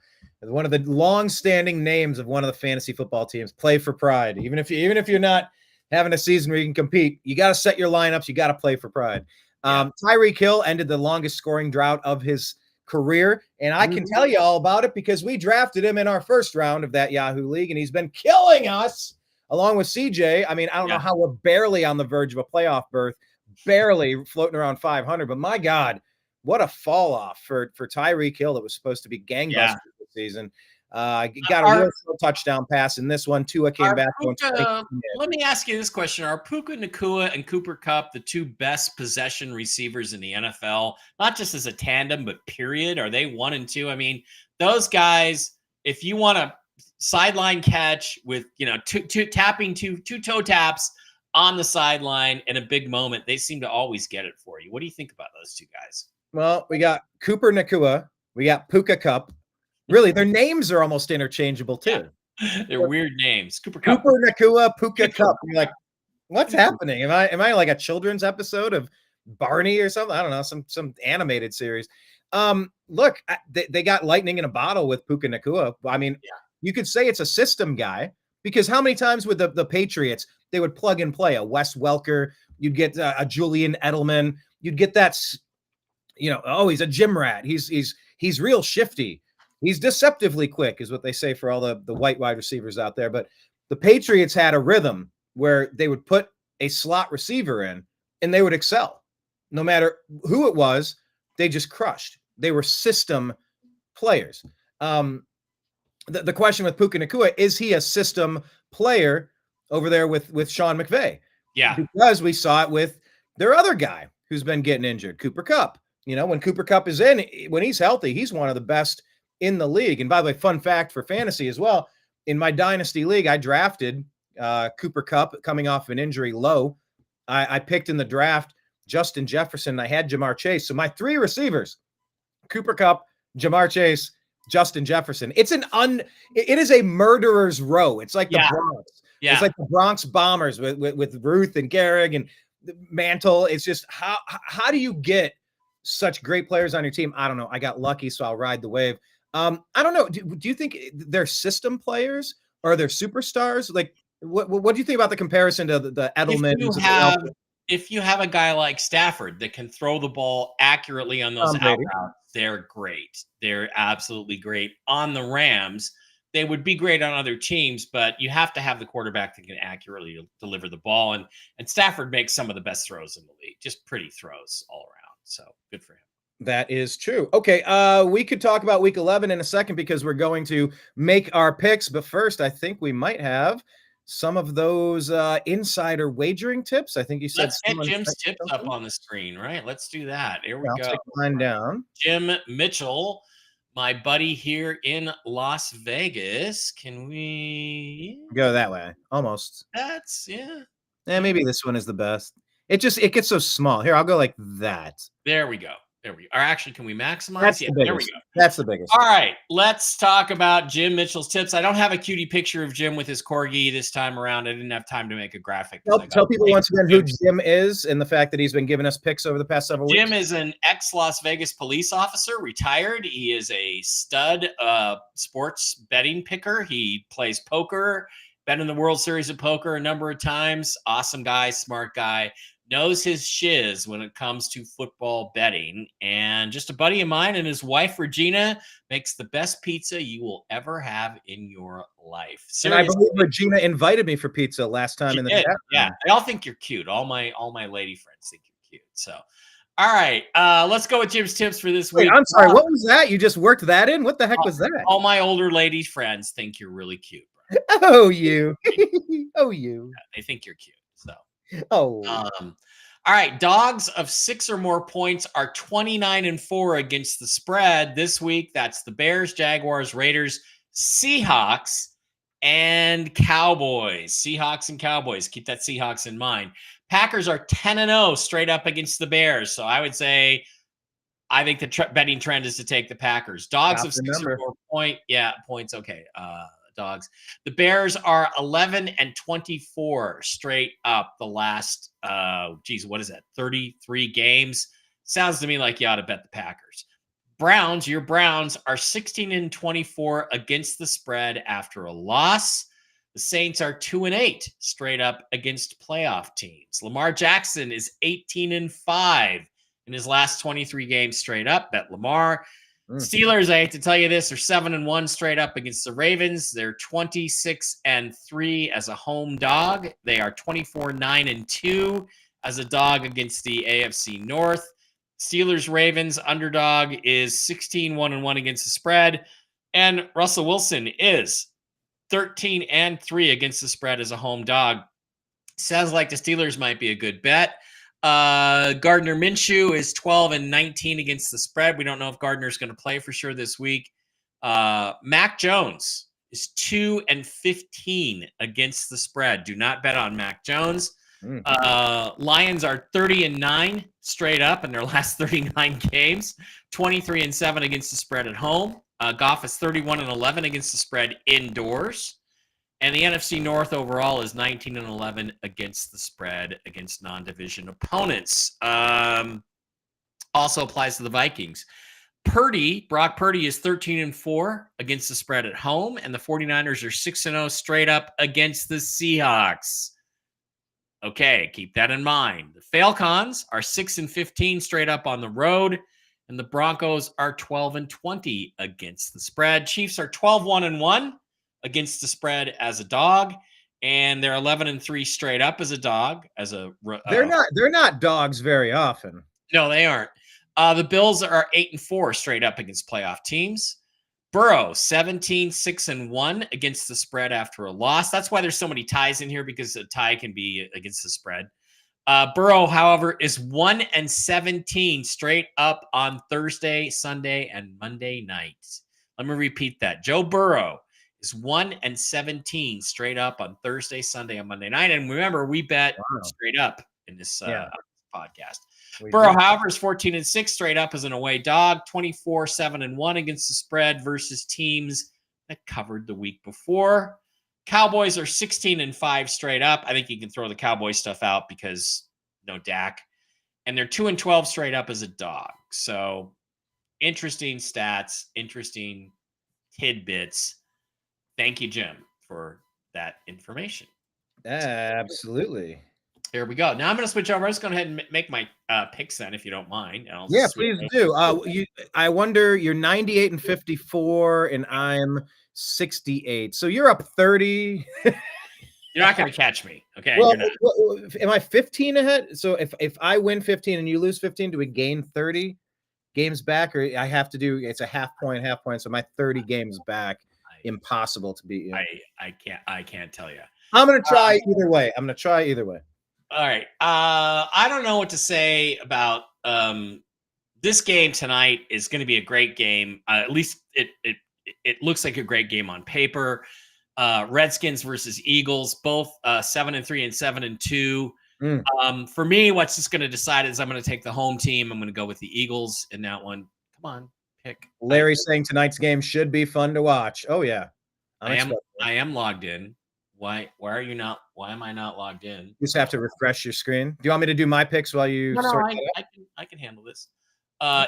long-standing names of one of the fantasy football teams. Play for pride. Even if you're not having a season where you can compete, you got to set your lineups. You got to play for pride. Tyreek Hill ended the longest scoring drought of his career, and I can tell you all about it because we drafted him in our first round of that Yahoo league, and he's been killing us along with CJ. I mean, I don't know how we're barely on the verge of a playoff berth, barely floating around 500, but my God, what a fall off for Tyreek Hill that was supposed to be gangbusters this season. Got a real touchdown pass in this one. Tua came back. Let me ask you this question. Are Puka Nacua and Cooper Kupp the two best possession receivers in the NFL? Not just as a tandem, but period. Are they 1 and 2? I mean, those guys, if you want to sideline catch with, tapping two toe taps on the sideline in a big moment, they seem to always get it for you. What do you think about those two guys? Well, we got Cooper Nacua. We got Puka Kupp. Really, their names are almost interchangeable too. Yeah. They're weird names. Cooper Nacua, Puka Kupp. You're like, what's happening? Am I like a children's episode of Barney or something? I don't know, some animated series. Look, they got lightning in a bottle with Puka Nacua. I mean, you could say it's a system guy because how many times with the Patriots they would plug and play a Wes Welker? You'd get a Julian Edelman. You'd get that. He's a gym rat. He's real shifty. He's deceptively quick, is what they say for all the white wide receivers out there. But the Patriots had a rhythm where they would put a slot receiver in and they would excel. No matter who it was, they just crushed. They were system players. The question with Puka Nacua, is he a system player over there with Sean McVay? Yeah. Because we saw it with their other guy who's been getting injured, Cooper Kupp. When Cooper Kupp is in, when he's healthy, he's one of the best in the league. And by the way, fun fact for fantasy as well, in my dynasty league, I drafted Cooper Kupp coming off an injury low. I picked in the draft Justin Jefferson. I had Jamar Chase. So my 3 receivers, Cooper Kupp, Jamar Chase, Justin Jefferson. It is a murderer's row. It's like the Bronx. Yeah. It's like the Bronx Bombers with Ruth and Gehrig and Mantle. It's just how do you get such great players on your team? I don't know. I got lucky, so I'll ride the wave. I don't know. Do you think they're system players or they're superstars? Like, what do you think about the comparison to the Edelman? If you have a guy like Stafford that can throw the ball accurately on those out routes, they're great. They're absolutely great. On the Rams, they would be great on other teams, but you have to have the quarterback that can accurately deliver the ball. And Stafford makes some of the best throws in the league, just pretty throws all around. So good for him. That is true. Okay, we could talk about week 11 in a second because we're going to make our picks. But first, I think we might have some of those insider wagering tips. I think you said. Let's get Jim's tips up on the screen, right? Let's do that. Here we go. I'll take mine down. Jim Mitchell, my buddy here in Las Vegas. Can we go that way? Almost. Yeah, maybe this one is the best. It gets so small. Here, I'll go like that. There we go. Or actually, can we maximize? There we go. That's the biggest. All right, let's talk about Jim Mitchell's tips. I don't have a cutie picture of Jim with his corgi this time around. I didn't have time to make a graphic. Tell people once again who Jim is and the fact that he's been giving us picks over the past several weeks. Jim is an ex-Las Vegas police officer, retired. He is a stud sports betting picker. He plays poker, been in the World Series of Poker a number of times. Awesome guy, smart guy. Knows his shiz when it comes to football betting, and just a buddy of mine, and his wife Regina makes the best pizza you will ever have in your life. Seriously. And I believe Regina invited me for pizza last time in the chat. Yeah, they all think you're cute. All my lady friends think you're cute. So, all right, let's go with Jim's tips for this week. Wait, I'm sorry, what was that? You just worked that in? What the heck was that? All my older lady friends think you're really cute. Bro. Oh, you. Oh, you. Yeah, they think you're cute. So. Oh. All right. Dogs of 6 or more points are 29-4 against the spread this week. That's the Bears, Jaguars, Raiders, Seahawks, and Cowboys. Seahawks and Cowboys. Keep that Seahawks in mind. Packers are 10-0 straight up against the Bears. So I would say I think the betting trend is to take the Packers. Dogs of 6 or more points. Yeah, points. Okay. Dogs. The Bears are 11-24 straight up the last, what is that? 33 games. Sounds to me like you ought to bet the Packers. Your Browns are 16-24 against the spread after a loss. The Saints are 2-8 straight up against playoff teams. Lamar Jackson is 18-5 in his last 23 games straight up. Bet Lamar. Steelers, I hate to tell you this, are 7-1 straight up against the Ravens. They're 26-3 as a home dog. They are 24-9-2 as a dog against the AFC North. Steelers Ravens underdog is 16-1-1 against the spread, and Russell Wilson is 13-3 against the spread as a home dog. Sounds like the Steelers might be a good bet. Gardner Minshew is 12-19 against the spread. We don't know if Gardner's going to play for sure this week. Mac Jones is 2-15 against the spread. Do not bet on Mac Jones. Lions are 30-9 straight up in their last 39 games. 23-7 against the spread at home. Goff is 31-11 against the spread indoors. And the NFC North overall is 19-11 against the spread against non-division opponents. Also applies to the Vikings. Brock Purdy is 13-4 against the spread at home, and the 49ers are 6-0 straight up against the Seahawks. Okay, keep that in mind. The Falcons are 6-15 straight up on the road, and the Broncos are 12-20 against the spread. Chiefs are 12-1-1 against the spread as a dog, and they're 11-3 straight up as a dog. They're not dogs very often. No, they aren't. The Bills are 8-4 straight up against playoff teams. Burrow 17-6-1 against the spread after a loss. That's why there's so many ties in here, because a tie can be against the spread. Burrow, however, is 1-17 straight up on Thursday, Sunday, and Monday night. Let me repeat that. Joe Burrow is 1-17 straight up on Thursday, Sunday, and Monday night. And remember, we bet straight up in this podcast. Burrow, however, is 14-6 straight up as an away dog, 24-7-1 against the spread versus teams that covered the week before. Cowboys are 16-5 straight up. I think you can throw the Cowboys stuff out because no Dak. And they're 2-12 straight up as a dog. So interesting stats, interesting tidbits. Thank you, Jim, for that information. Absolutely. Here we go. Now I'm going to switch over. I'm just going to go ahead and make my picks then, if you don't mind. Yeah, please do. I wonder, you're 98-54, and I'm 68. So you're up 30. You're not going to catch me. Okay. Well, am I 15 ahead? So if I win 15 and you lose 15, do we gain 30 games back? Or I have to do, it's a half point. So my 30 games back, impossible to beat you. I can't tell you. I'm going to try either way. All right. I don't know what to say about this game tonight. Is going to be a great game. At least it looks like a great game on paper. Redskins versus Eagles, both 7-3 and 7-2. For me, what's just going to decide is I'm going to take the home team. I'm going to go with the Eagles in that one. Come on, pick. Larry's saying tonight's game should be fun to watch. Oh yeah, I am logged in. Why are you not? Why am I not logged in? You just have to refresh your screen. Do you want me to do my picks while you? I can handle this.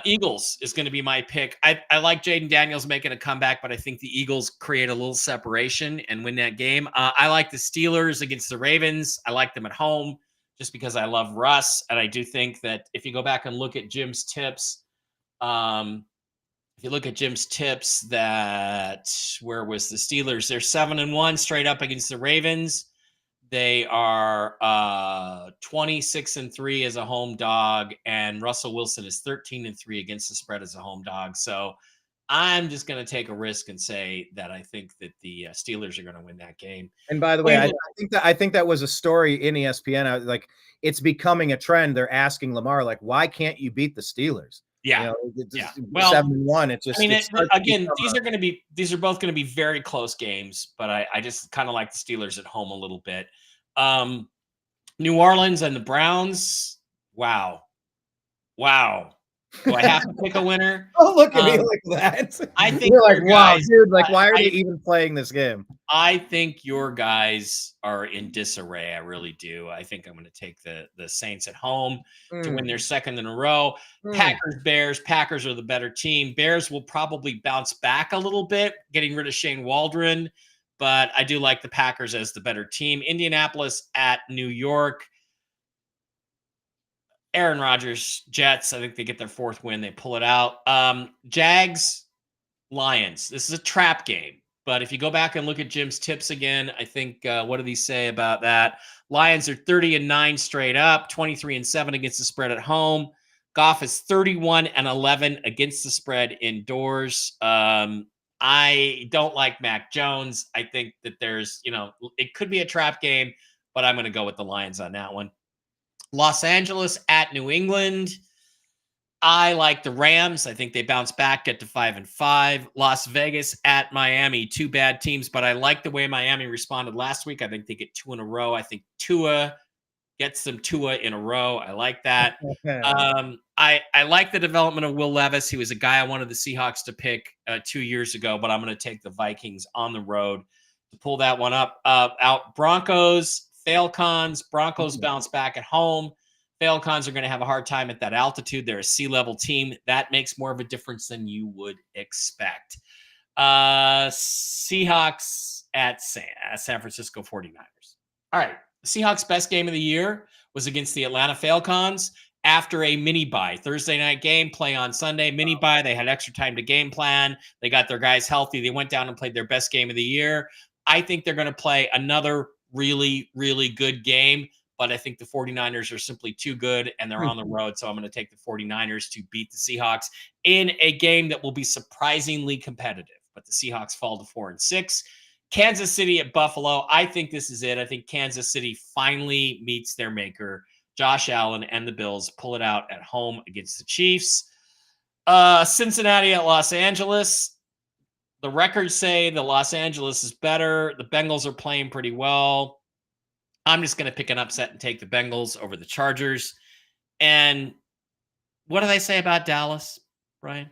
Eagles is going to be my pick. I like Jaden Daniels making a comeback, but I think the Eagles create a little separation and win that game. I like the Steelers against the Ravens. I like them at home just because I love Russ, and I do think that if you go back and look at Jim's tips, that where was the Steelers? They're 7-1 straight up against the Ravens. They are 26-3 as a home dog, and Russell Wilson is 13-3 against the spread as a home dog. So I'm just going to take a risk and say that I think that the Steelers are going to win that game. And by the way, I think that was a story in ESPN. Like, it's becoming a trend. They're asking Lamar, like, why can't you beat the Steelers? Yeah. Well, 7-1. It's just. I mean, these are both going to be very close games, but I just kind of like the Steelers at home a little bit. New Orleans and the Browns. Wow. Do I have to pick a winner? Oh, look at me like that. I think you're like, wow, dude. Like, why are they even playing this game? I think your guys are in disarray. I really do. I think I'm going to take the Saints at home to win their second in a row. Packers, Bears. Packers are the better team. Bears will probably bounce back a little bit, getting rid of Shane Waldron, but I do like the Packers as the better team. Indianapolis at New York. Aaron Rodgers, Jets. I think they get their fourth win. They pull it out. Jags, Lions. This is a trap game. But if you go back and look at Jim's tips again, I think, what did he say about that? Lions are 30-9 straight up, 23-7 against the spread at home. Goff is 31-11 against the spread indoors. I don't like Mac Jones. I think that there's, it could be a trap game, but I'm going to go with the Lions on that one. Los Angeles at New England. I like the Rams. I think they bounce back, get to 5-5. Las Vegas at Miami. Two bad teams, but I like the way Miami responded last week. I think they get 2 in a row. I think Tua gets them in a row. I like that. I like the development of Will Levis. He was a guy I wanted the Seahawks to pick 2 years ago, but I'm going to take the Vikings on the road to pull that one up. Out Broncos. Falcons. Broncos bounce back at home. Falcons are going to have a hard time at that altitude. They're a sea level team. That makes more of a difference than you would expect. Seahawks at San Francisco 49ers. All right. The Seahawks' best game of the year was against the Atlanta Falcons after a mini bye. Thursday night game, play on Sunday. Mini bye. They had extra time to game plan. They got their guys healthy. They went down and played their best game of the year. I think they're going to play another really, really good game, but I think the 49ers are simply too good and they're on the road. So I'm going to take the 49ers to beat the Seahawks in a game that will be surprisingly competitive, but the Seahawks fall to 4-6. Kansas City at Buffalo. I think this is it. I think Kansas City finally meets their maker. Josh Allen and the Bills pull it out at home against the Chiefs. Cincinnati at Los Angeles. The records say the Los Angeles is better. The Bengals are playing pretty well. I'm just going to pick an upset and take the Bengals over the Chargers. And what do they say about Dallas, Brian?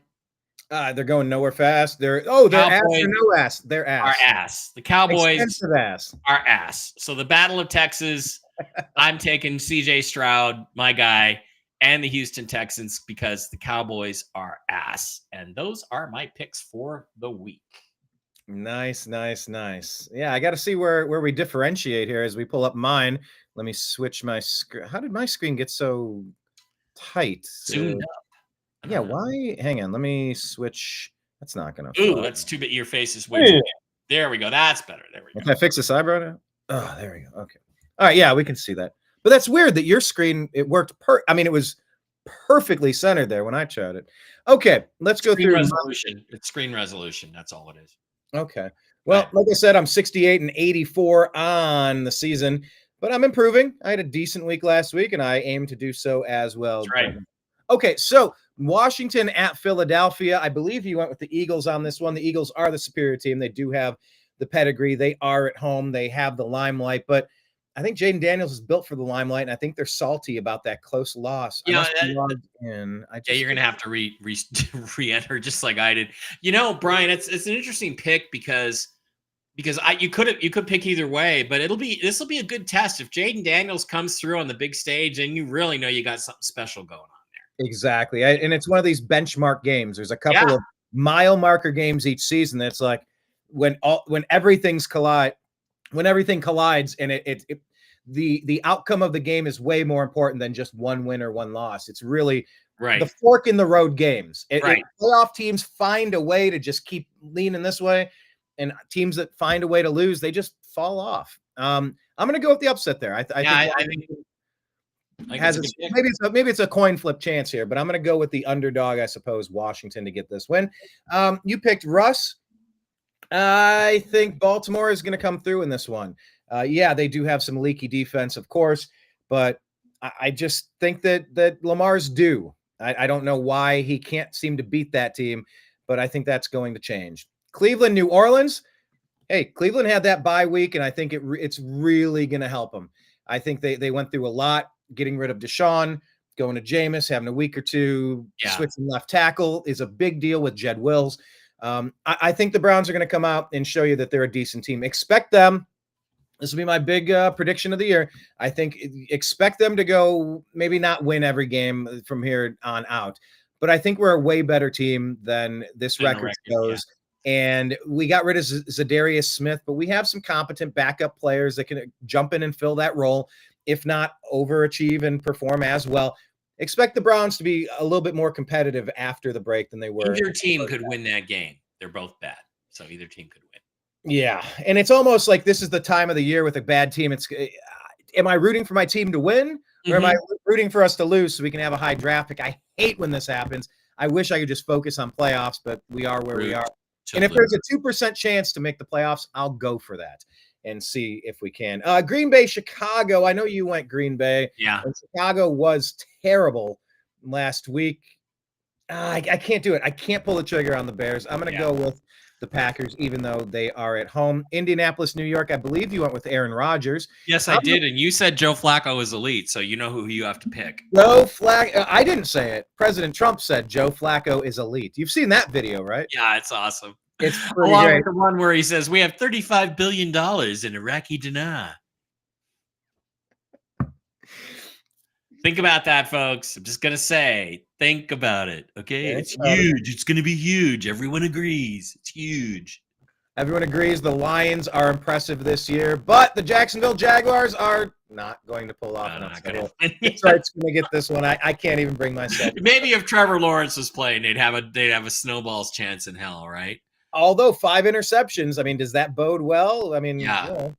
They're going nowhere fast. They're ass or no ass. They're ass. Our ass. The Cowboys ass. Are ass. So the Battle of Texas, I'm taking CJ Stroud, my guy, and the Houston Texans because the Cowboys are ass. And those are my picks for the week. Nice. Yeah, I got to see where we differentiate here as we pull up mine. Let me switch my screen. How did my screen get so tight? Zoomed up. Yeah, why? Hang on, let me switch. That's not gonna. Ooh, that's too bad. Your face is way too big. There we go. That's better. There we go. Can I fix this eyebrow now? Oh, there we go. Okay. All right. Yeah, we can see that. But that's weird that your screen, it worked. I mean, it was perfectly centered there when I tried it. Okay, let's go through resolution. It's screen resolution. That's all it is. Okay. Well, like I said, I'm 68 and 84 on the season, but I'm improving. I had a decent week last week, and I aim to do so as well. That's right. Okay, so Washington at Philadelphia. I believe you went with the Eagles on this one. The Eagles are the superior team. They do have the pedigree. They are at home. They have the limelight, but I think Jaden Daniels is built for the limelight, and I think they're salty about that close loss. Yeah, you're going to have to re-enter just like I did. You know, Brian, it's an interesting pick because you could pick either way, but this will be a good test if Jaden Daniels comes through on the big stage, and you really know you got something special going on there. Exactly, and it's one of these benchmark games. There's a couple of mile marker games each season. That's like when everything collides, and the outcome of the game is way more important than just one win or one loss. It's really the fork in the road games. Playoff teams find a way to just keep leaning this way, and teams that find a way to lose, they just fall off. I'm going to go with the upset there. I think maybe it's a coin flip chance here, but I'm going to go with the underdog, I suppose, Washington, to get this win. You picked Russ. I think Baltimore is going to come through in this one. They do have some leaky defense, of course, but I just think that Lamar's due. I don't know why he can't seem to beat that team, but I think that's going to change. Cleveland, New Orleans. Hey, Cleveland had that bye week, and I think it's really going to help them. I think they went through a lot, getting rid of Deshaun, going to Jameis, having a week or two, switching left tackle is a big deal with Jed Wills. I think the Browns are going to come out and show you that they're a decent team. Expect them. This will be my big prediction of the year. I think expect them to go, maybe not win every game from here on out, but I think we're a way better team than this record goes. And we got rid of Zadarius Smith, but we have some competent backup players that can jump in and fill that role, if not overachieve and perform as well. Expect the Browns to be a little bit more competitive after the break than they were. Either team could win that game. They're both bad, so either team could win. Yeah, and it's almost like this is the time of the year with a bad team. Am I rooting for my team to win, or am I rooting for us to lose so we can have a high draft pick? I hate when this happens. I wish I could just focus on playoffs, but we are where we are. And if there's a 2% chance to make the playoffs, I'll go for that and see if we can. Green Bay, Chicago. I know you went Green Bay. Yeah. And Chicago was terrible last week. I can't do it. I can't pull the trigger on the Bears. I'm going to go with the Packers, even though they are at home. Indianapolis, New York. I believe you went with Aaron Rodgers. Yes, I did. And you said Joe Flacco is elite, so you know who you have to pick. Joe Flacco. I didn't say it. President Trump said Joe Flacco is elite. You've seen that video, right? Yeah, it's awesome. It's pretty along great. with the one where he says we have $35 billion in Iraqi dinar. Think about that, folks. I'm just gonna say, think about it. Okay, it's huge. It's gonna be huge. Everyone agrees. It's huge. Everyone agrees the Lions are impressive this year, but the Jacksonville Jaguars are not going to pull off. Detroit's going to get this one. I can't even bring myself. Maybe if Trevor Lawrence was playing, they'd have a snowball's chance in hell, right? Although 5 interceptions, I mean, does that bode well? I mean, yeah.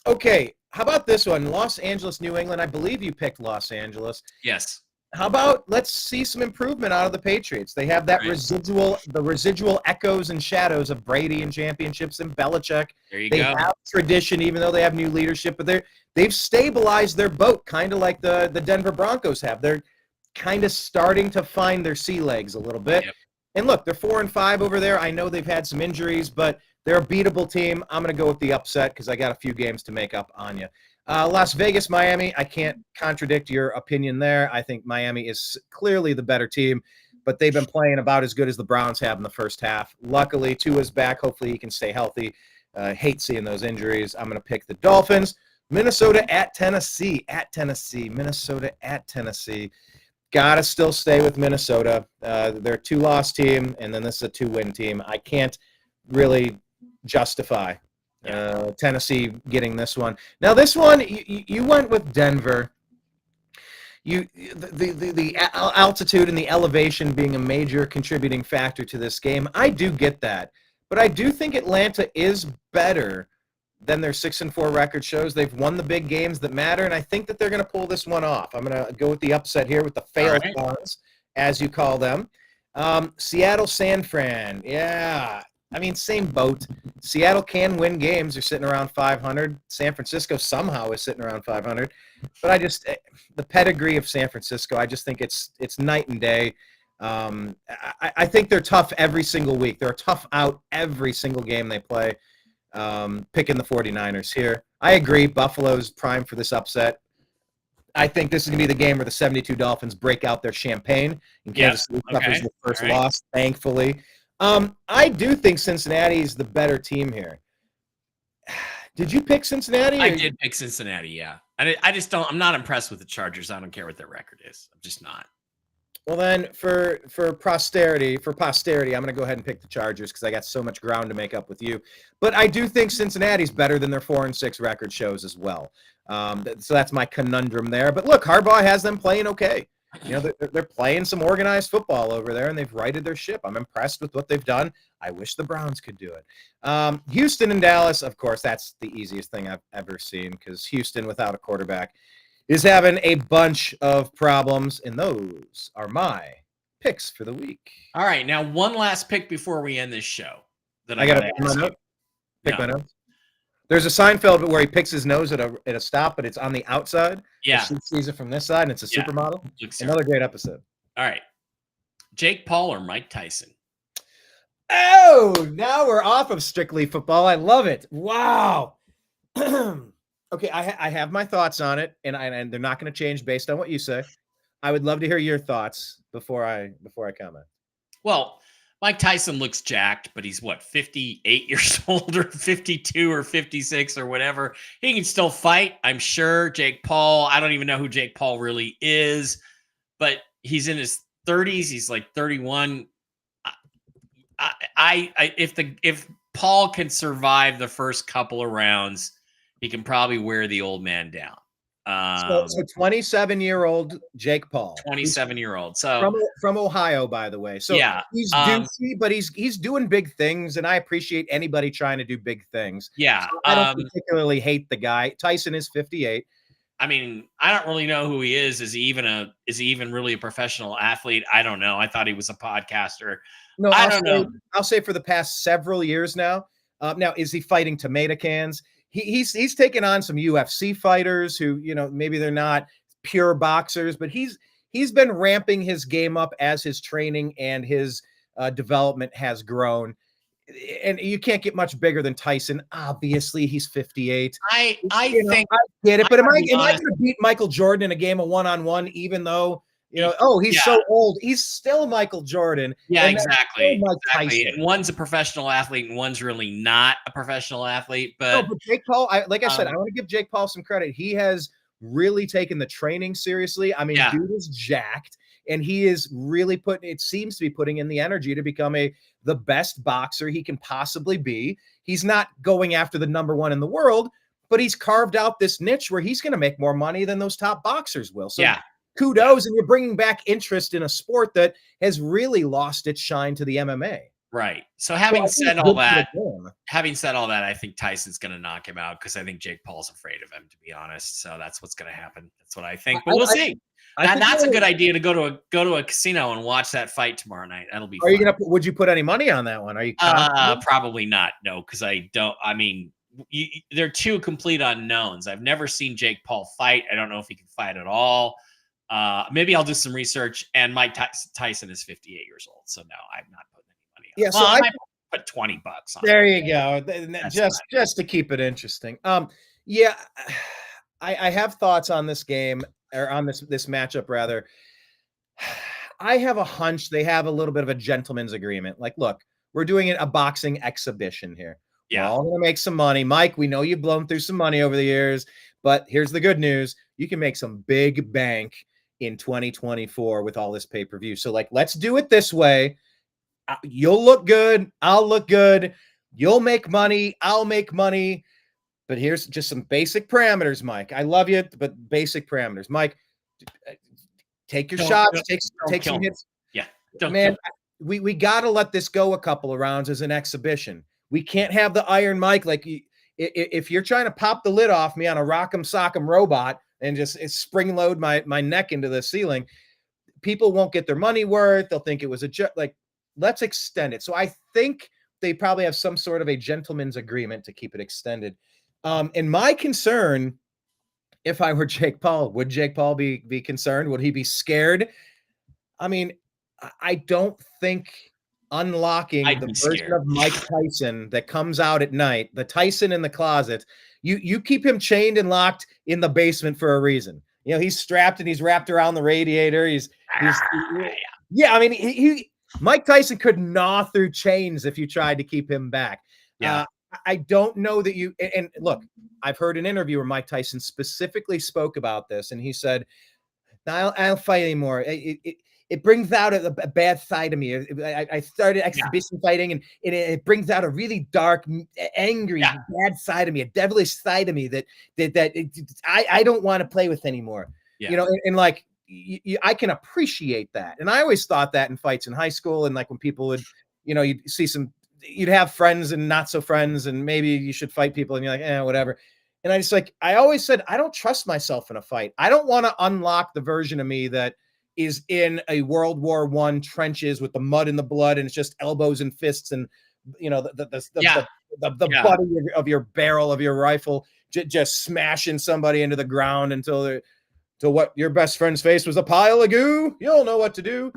Okay. How about this one? Los Angeles, New England. I believe you picked Los Angeles. Yes. How about let's see some improvement out of the Patriots? They have that residual echoes and shadows of Brady and championships and Belichick. There you go. They have tradition, even though they have new leadership, but they've stabilized their boat, kind of like the Denver Broncos have. They're kind of starting to find their sea legs a little bit. Yep. And look, they're 4-5 over there. I know they've had some injuries, but they're a beatable team. I'm going to go with the upset because I got a few games to make up on you. Las Vegas, Miami, I can't contradict your opinion there. I think Miami is clearly the better team, but they've been playing about as good as the Browns have in the first half. Luckily, Tua's back. Hopefully he can stay healthy. Hate seeing those injuries. I'm going to pick the Dolphins. Minnesota at Tennessee. Minnesota at Tennessee. Got to still stay with Minnesota. They're a 2-loss team, and then this is a 2-win team. I can't really justify Tennessee getting this one. Now, this one, you went with Denver. The altitude and the elevation being a major contributing factor to this game. I do get that, but I do think Atlanta is better than their 6-4 record shows. They've won the big games that matter, and I think that they're going to pull this one off. I'm going to go with the upset here with the fail cons, as you call them. Seattle, San Fran. Yeah, I mean, same boat. Seattle can win games. They're sitting around 500. San Francisco somehow is sitting around 500. But the pedigree of San Francisco, I just think it's night and day. I think they're tough every single week. They're a tough out every single game they play. Picking the 49ers here. I agree. Buffalo's prime for this upset. I think this is going to be the game where the 72 Dolphins break out their champagne and Kansas City suffers the first loss, thankfully. I do think Cincinnati is the better team here. Did you pick Cincinnati? I did pick Cincinnati, yeah. I just don't – I'm not impressed with the Chargers. I don't care what their record is. I'm just not. Well, then, for posterity, I'm going to go ahead and pick the Chargers because I got so much ground to make up with you. But I do think Cincinnati's better than their 4-6 record shows as well. So that's my conundrum there. But look, Harbaugh has them playing okay. You know, they're playing some organized football over there, and they've righted their ship. I'm impressed with what they've done. I wish the Browns could do it. Houston and Dallas, of course, that's the easiest thing I've ever seen because Houston without a quarterback is having a bunch of problems, and those are my picks for the week. All right, now one last pick before we end this show. That I got to pick my notes. There's a Seinfeld where he picks his nose at a stop, but it's on the outside. Yeah, she sees it from this side, and it's a supermodel. Another great episode. All right, Jake Paul or Mike Tyson? Oh, now we're off of strictly football. I love it. Wow. Okay, I have my thoughts on it, and they're not going to change based on what you say. I would love to hear your thoughts before I comment. Well, Mike Tyson looks jacked, but he's 58 years old or 52 or 56 or whatever. He can still fight, I'm sure. Jake Paul, I don't even know who Jake Paul really is, but he's in his 30s. He's like 31. If Paul can survive the first couple of rounds, he can probably wear the old man down. So 27-year-old Jake Paul. 27-year-old. So from Ohio, by the way. So yeah, he's douchey, but he's doing big things, and I appreciate anybody trying to do big things. Yeah. So I don't particularly hate the guy. Tyson is 58. I mean, I don't really know who he is. Is he even really a professional athlete? I don't know. I thought he was a podcaster. No, I don't know. I'll say for the past several years now. Now, is he fighting tomato cans? He's taken on some UFC fighters who, you know, maybe they're not pure boxers, but he's been ramping his game up as his training and his development has grown. And you can't get much bigger than Tyson. Obviously, he's 58. I get it, but am I going to beat Michael Jordan in a game of one-on-one, even though, you know, he's so old? He's still Michael Jordan. Yeah, exactly. And one's a professional athlete and one's really not a professional athlete. But Jake Paul, like I said, I want to give Jake Paul some credit. He has really taken the training seriously. I mean, dude is jacked, and he is really seems to be putting in the energy to become the best boxer he can possibly be. He's not going after the number one in the world, but he's carved out this niche where he's going to make more money than those top boxers will. So kudos, and you're bringing back interest in a sport that has really lost its shine to the MMA. Right. So having said all that, I think Tyson's going to knock him out because I think Jake Paul's afraid of him, to be honest. So that's what's going to happen. That's what I think. But we'll see. That's a good idea to go to a casino and watch that fight tomorrow night. That'll be fun. Would you put any money on that one? Are you probably not. No, because I don't. I mean, they're two complete unknowns. I've never seen Jake Paul fight. I don't know if he can fight at all. Maybe I'll do some research. And Mike Tyson is 58 years old, so no, I'm not putting any money on. Yeah, well, so I might put $20 on. There you go. Just to keep it interesting. Yeah, I have thoughts on this game, or on this matchup rather. I have a hunch they have a little bit of a gentleman's agreement. Like, look, we're doing a boxing exhibition here. Yeah. We're all going to make some money. Mike, we know you've blown through some money over the years, but here's the good news. You can make some big bank in 2024 with all this pay-per-view. So, like, let's do it this way. You'll look good. I'll look good. You'll make money. I'll make money. But here's just some basic parameters, Mike. I love you, but basic parameters. Mike, take your shots. Take some hits. Yeah. Man, we got to let this go a couple of rounds as an exhibition. We can't have the Iron Mike. Like, if you're trying to pop the lid off me on a rock'em sock'em robot and just spring load my neck into the ceiling, people won't get their money worth. They'll think it was a joke. Like, let's extend it. So I think they probably have some sort of a gentleman's agreement to keep it extended. And my concern, if I were Jake Paul, would Jake Paul be concerned? Would he be scared? I mean, I don't think unlocking the version of Mike Tyson that comes out at night, the Tyson in the closet, you keep him chained and locked in the basement for a reason. You know, he's strapped and he's wrapped around the radiator. Yeah, I mean, he Mike Tyson could gnaw through chains if you tried to keep him back. Yeah. I don't know that you, and look, I've heard an interview where Mike Tyson specifically spoke about this, and he said, I don't fight anymore. It brings out a bad side of me. I started exhibition fighting, and it brings out a really dark, angry, bad side of me, a devilish side of me that I don't want to play with anymore. Yeah. You know, and like, I can appreciate that. And I always thought that in fights in high school, and like when people would, you know, you'd have friends and not so friends, and maybe you should fight people and you're like, whatever. And I always said, I don't trust myself in a fight. I don't want to unlock the version of me that is in a World War I trenches with the mud and the blood, and it's just elbows and fists, and, you know, the butt of your barrel of your rifle just smashing somebody into the ground until what your best friend's face was a pile of goo. You'll know what to do.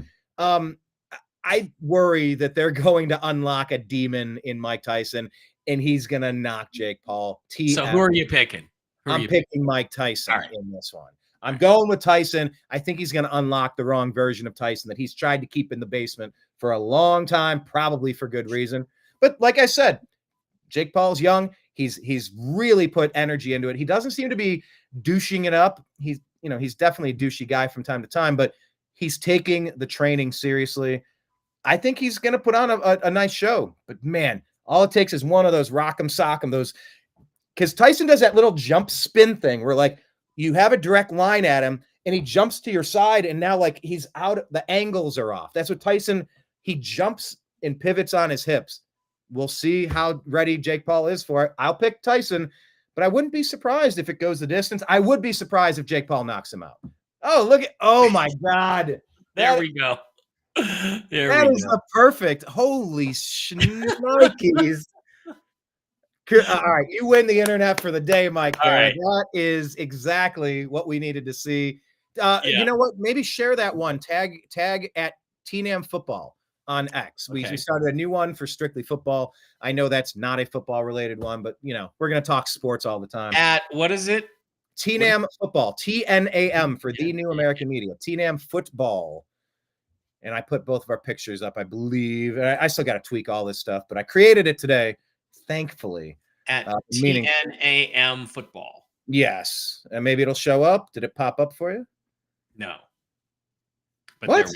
I worry that they're going to unlock a demon in Mike Tyson, and he's going to knock Jake Paul. So who are you picking? I'm picking Mike Tyson in this one. I'm going with Tyson. I think he's going to unlock the wrong version of Tyson that he's tried to keep in the basement for a long time, probably for good reason. But like I said, Jake Paul's young. He's really put energy into it. He doesn't seem to be douching it up. He's definitely a douchey guy from time to time, but he's taking the training seriously. I think he's going to put on a nice show. But man, all it takes is one of those rock'em sock'em, because Tyson does that little jump spin thing where, like, you have a direct line at him and he jumps to your side, and now, like, he's out, the angles are off. That's what Tyson, he jumps and pivots on his hips. We'll see how ready Jake Paul is for it. I'll pick Tyson, but I wouldn't be surprised if it goes the distance. I would be surprised if Jake Paul knocks him out. Oh my God. There we go. That is a perfect. Holy shnikes. All right, you win the internet for the day, Mike. Right. That is exactly what we needed to see. You know what? Maybe share that one. Tag at TNAM Football on X. We started a new one for Strictly Football. I know that's not a football related one, but you know, we're going to talk sports all the time. At what is it? TNAM Football. TNAM for the New American Media. TNAM Football. And I put both of our pictures up, I believe. I still got to tweak all this stuff, but I created it today, thankfully. At TNAM Football. Yes. And maybe it'll show up. Did it pop up for you? No. But what?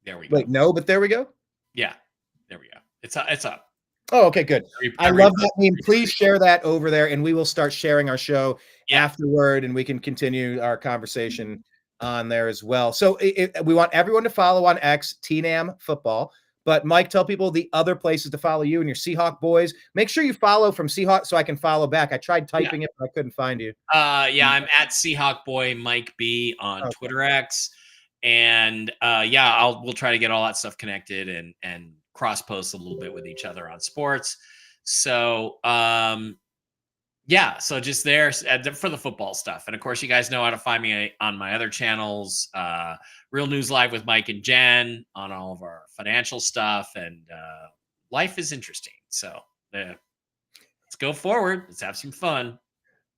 There we go. Wait, no, but there we go. Yeah. There we go. It's up. Oh, okay, good. I love that meme. Please share that over there, and we will start sharing our show afterward, and we can continue our conversation on there as well. So we want everyone to follow on X, TNAM Football. But Mike, tell people the other places to follow you and your Seahawk boys. Make sure you follow from Seahawk so I can follow back. I tried typing it, but I couldn't find you. I'm at seahawkboymikeb on Twitter X. And we'll try to get all that stuff connected and cross post a little bit with each other on sports. So Yeah, so just there for the football stuff. And of course, you guys know how to find me on my other channels, Real News Live with Mike and Jen, on all of our financial stuff. And life is interesting. So let's go forward. Let's have some fun.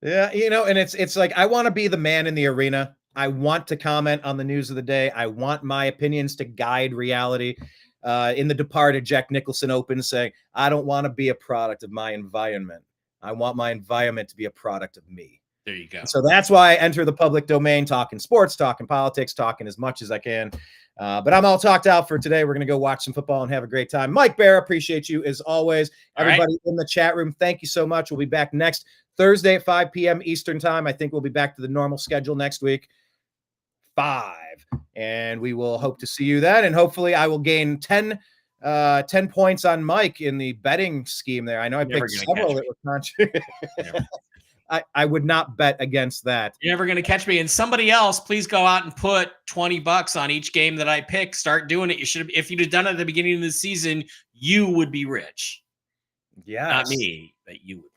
Yeah, and it's like, I want to be the man in the arena. I want to comment on the news of the day. I want my opinions to guide reality. In The Departed, Jack Nicholson opens saying, I don't want to be a product of my environment. I want my environment to be a product of me. There you go. So that's why I enter the public domain, talking sports, talking politics, talking as much as I can. But I'm all talked out for today. We're going to go watch some football and have a great time. Mike Bara, appreciate you as always. Everybody in the chat room, thank you so much. We'll be back next Thursday at 5 p.m. Eastern time. I think we'll be back to the normal schedule next week, 5. And we will hope to see you then. And hopefully I will gain 10 points on Mike in the betting scheme there. I know I picked several that were contrary. I would not bet against that. You're never going to catch me. And somebody else, please go out and put $20 on each game that I pick. Start doing it. You should have, if you'd have done it at the beginning of the season, you would be rich. Yeah, not me, but you would be rich.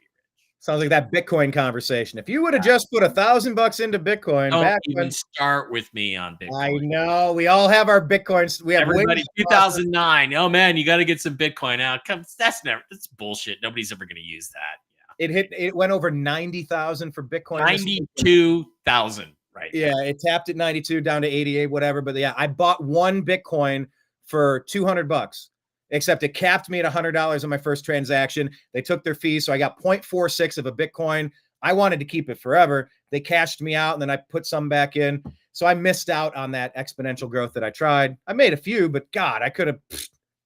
Sounds like that Bitcoin conversation. If you would have just put $1,000 into Bitcoin, don't even start with me on Bitcoin. I know we all have our Bitcoins. We have everybody. 2009. Oh man, you got to get some Bitcoin out. That's bullshit. Nobody's ever going to use that. It went over 90,000 for Bitcoin. 92,000, right? Yeah, it tapped at 92 down to 88, whatever. But yeah, I bought one Bitcoin for $200, except it capped me at $100 on my first transaction. They took their fee, so I got 0.46 of a Bitcoin. I wanted to keep it forever. They cashed me out, and then I put some back in. So I missed out on that exponential growth that I tried. I made a few, but God, I could have,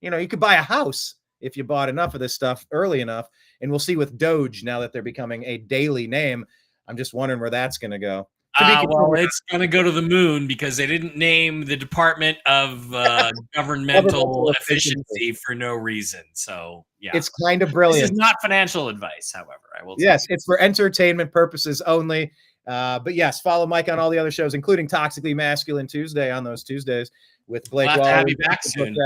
you could buy a house if you bought enough of this stuff early enough. And we'll see with Doge now that they're becoming a daily name. I'm just wondering where that's going to go. Well, it's going to go to the moon because they didn't name the Department of Governmental Efficiency for no reason. So, yeah. It's kind of brilliant. This is not financial advice, however. I will. Yes, it's for entertainment purposes only. But yes, follow Mike on all the other shows, including Toxically Masculine Tuesday on those Tuesdays with Blake Waller. Have you back soon.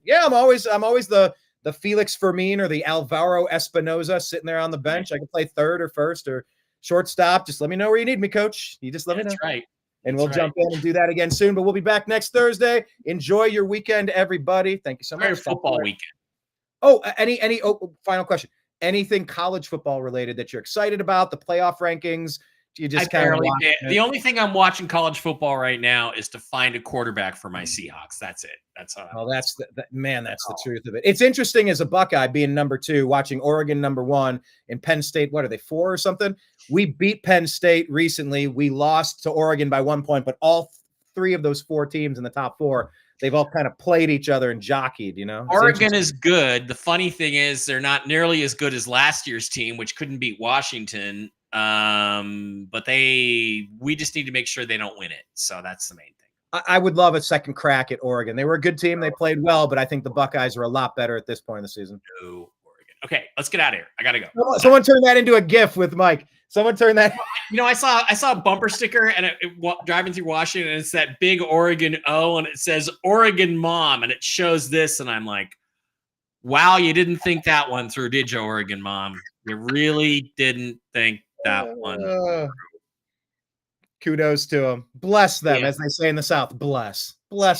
Yeah, I'm always the Felix Fermin or the Alvaro Espinoza sitting there on the bench. I can play third or first or shortstop. Just let me know where you need me, coach. You just let me know. That's right. And we'll jump in and do that again soon. But we'll be back next Thursday. Enjoy your weekend, everybody. Thank you so much. Football weekend. Oh, any final question. Anything college football related that you're excited about? The playoff rankings? You just the only thing I'm watching college football right now is to find a quarterback for my Seahawks. That's it. That's all. Oh, that's the truth of it. It's interesting as a Buckeye being number 2, watching Oregon number 1 and Penn State. What are they, 4 or something? We beat Penn State recently. We lost to Oregon by 1 point, but all 3 of those 4 teams in the top 4, they've all kind of played each other and jockeyed, Oregon is good. The funny thing is they're not nearly as good as last year's team, which couldn't beat Washington. But we just need to make sure they don't win it. So that's the main thing. I would love a second crack at Oregon. They were a good team. They played well, but I think the Buckeyes are a lot better at this point in the season. No, Oregon. Okay, let's get out of here. I gotta go. Someone turn that into a GIF with Mike. Someone turn that. I saw a bumper sticker and driving through Washington, and it's that big Oregon O, and it says Oregon Mom, and it shows this, and I'm like, wow, you didn't think that one through, did you, Oregon Mom? You really didn't think that one. Kudos to them. Bless them, as they say in the South. Bless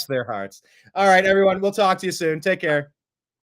their hearts. All right, everyone. We'll talk to you soon. Take care.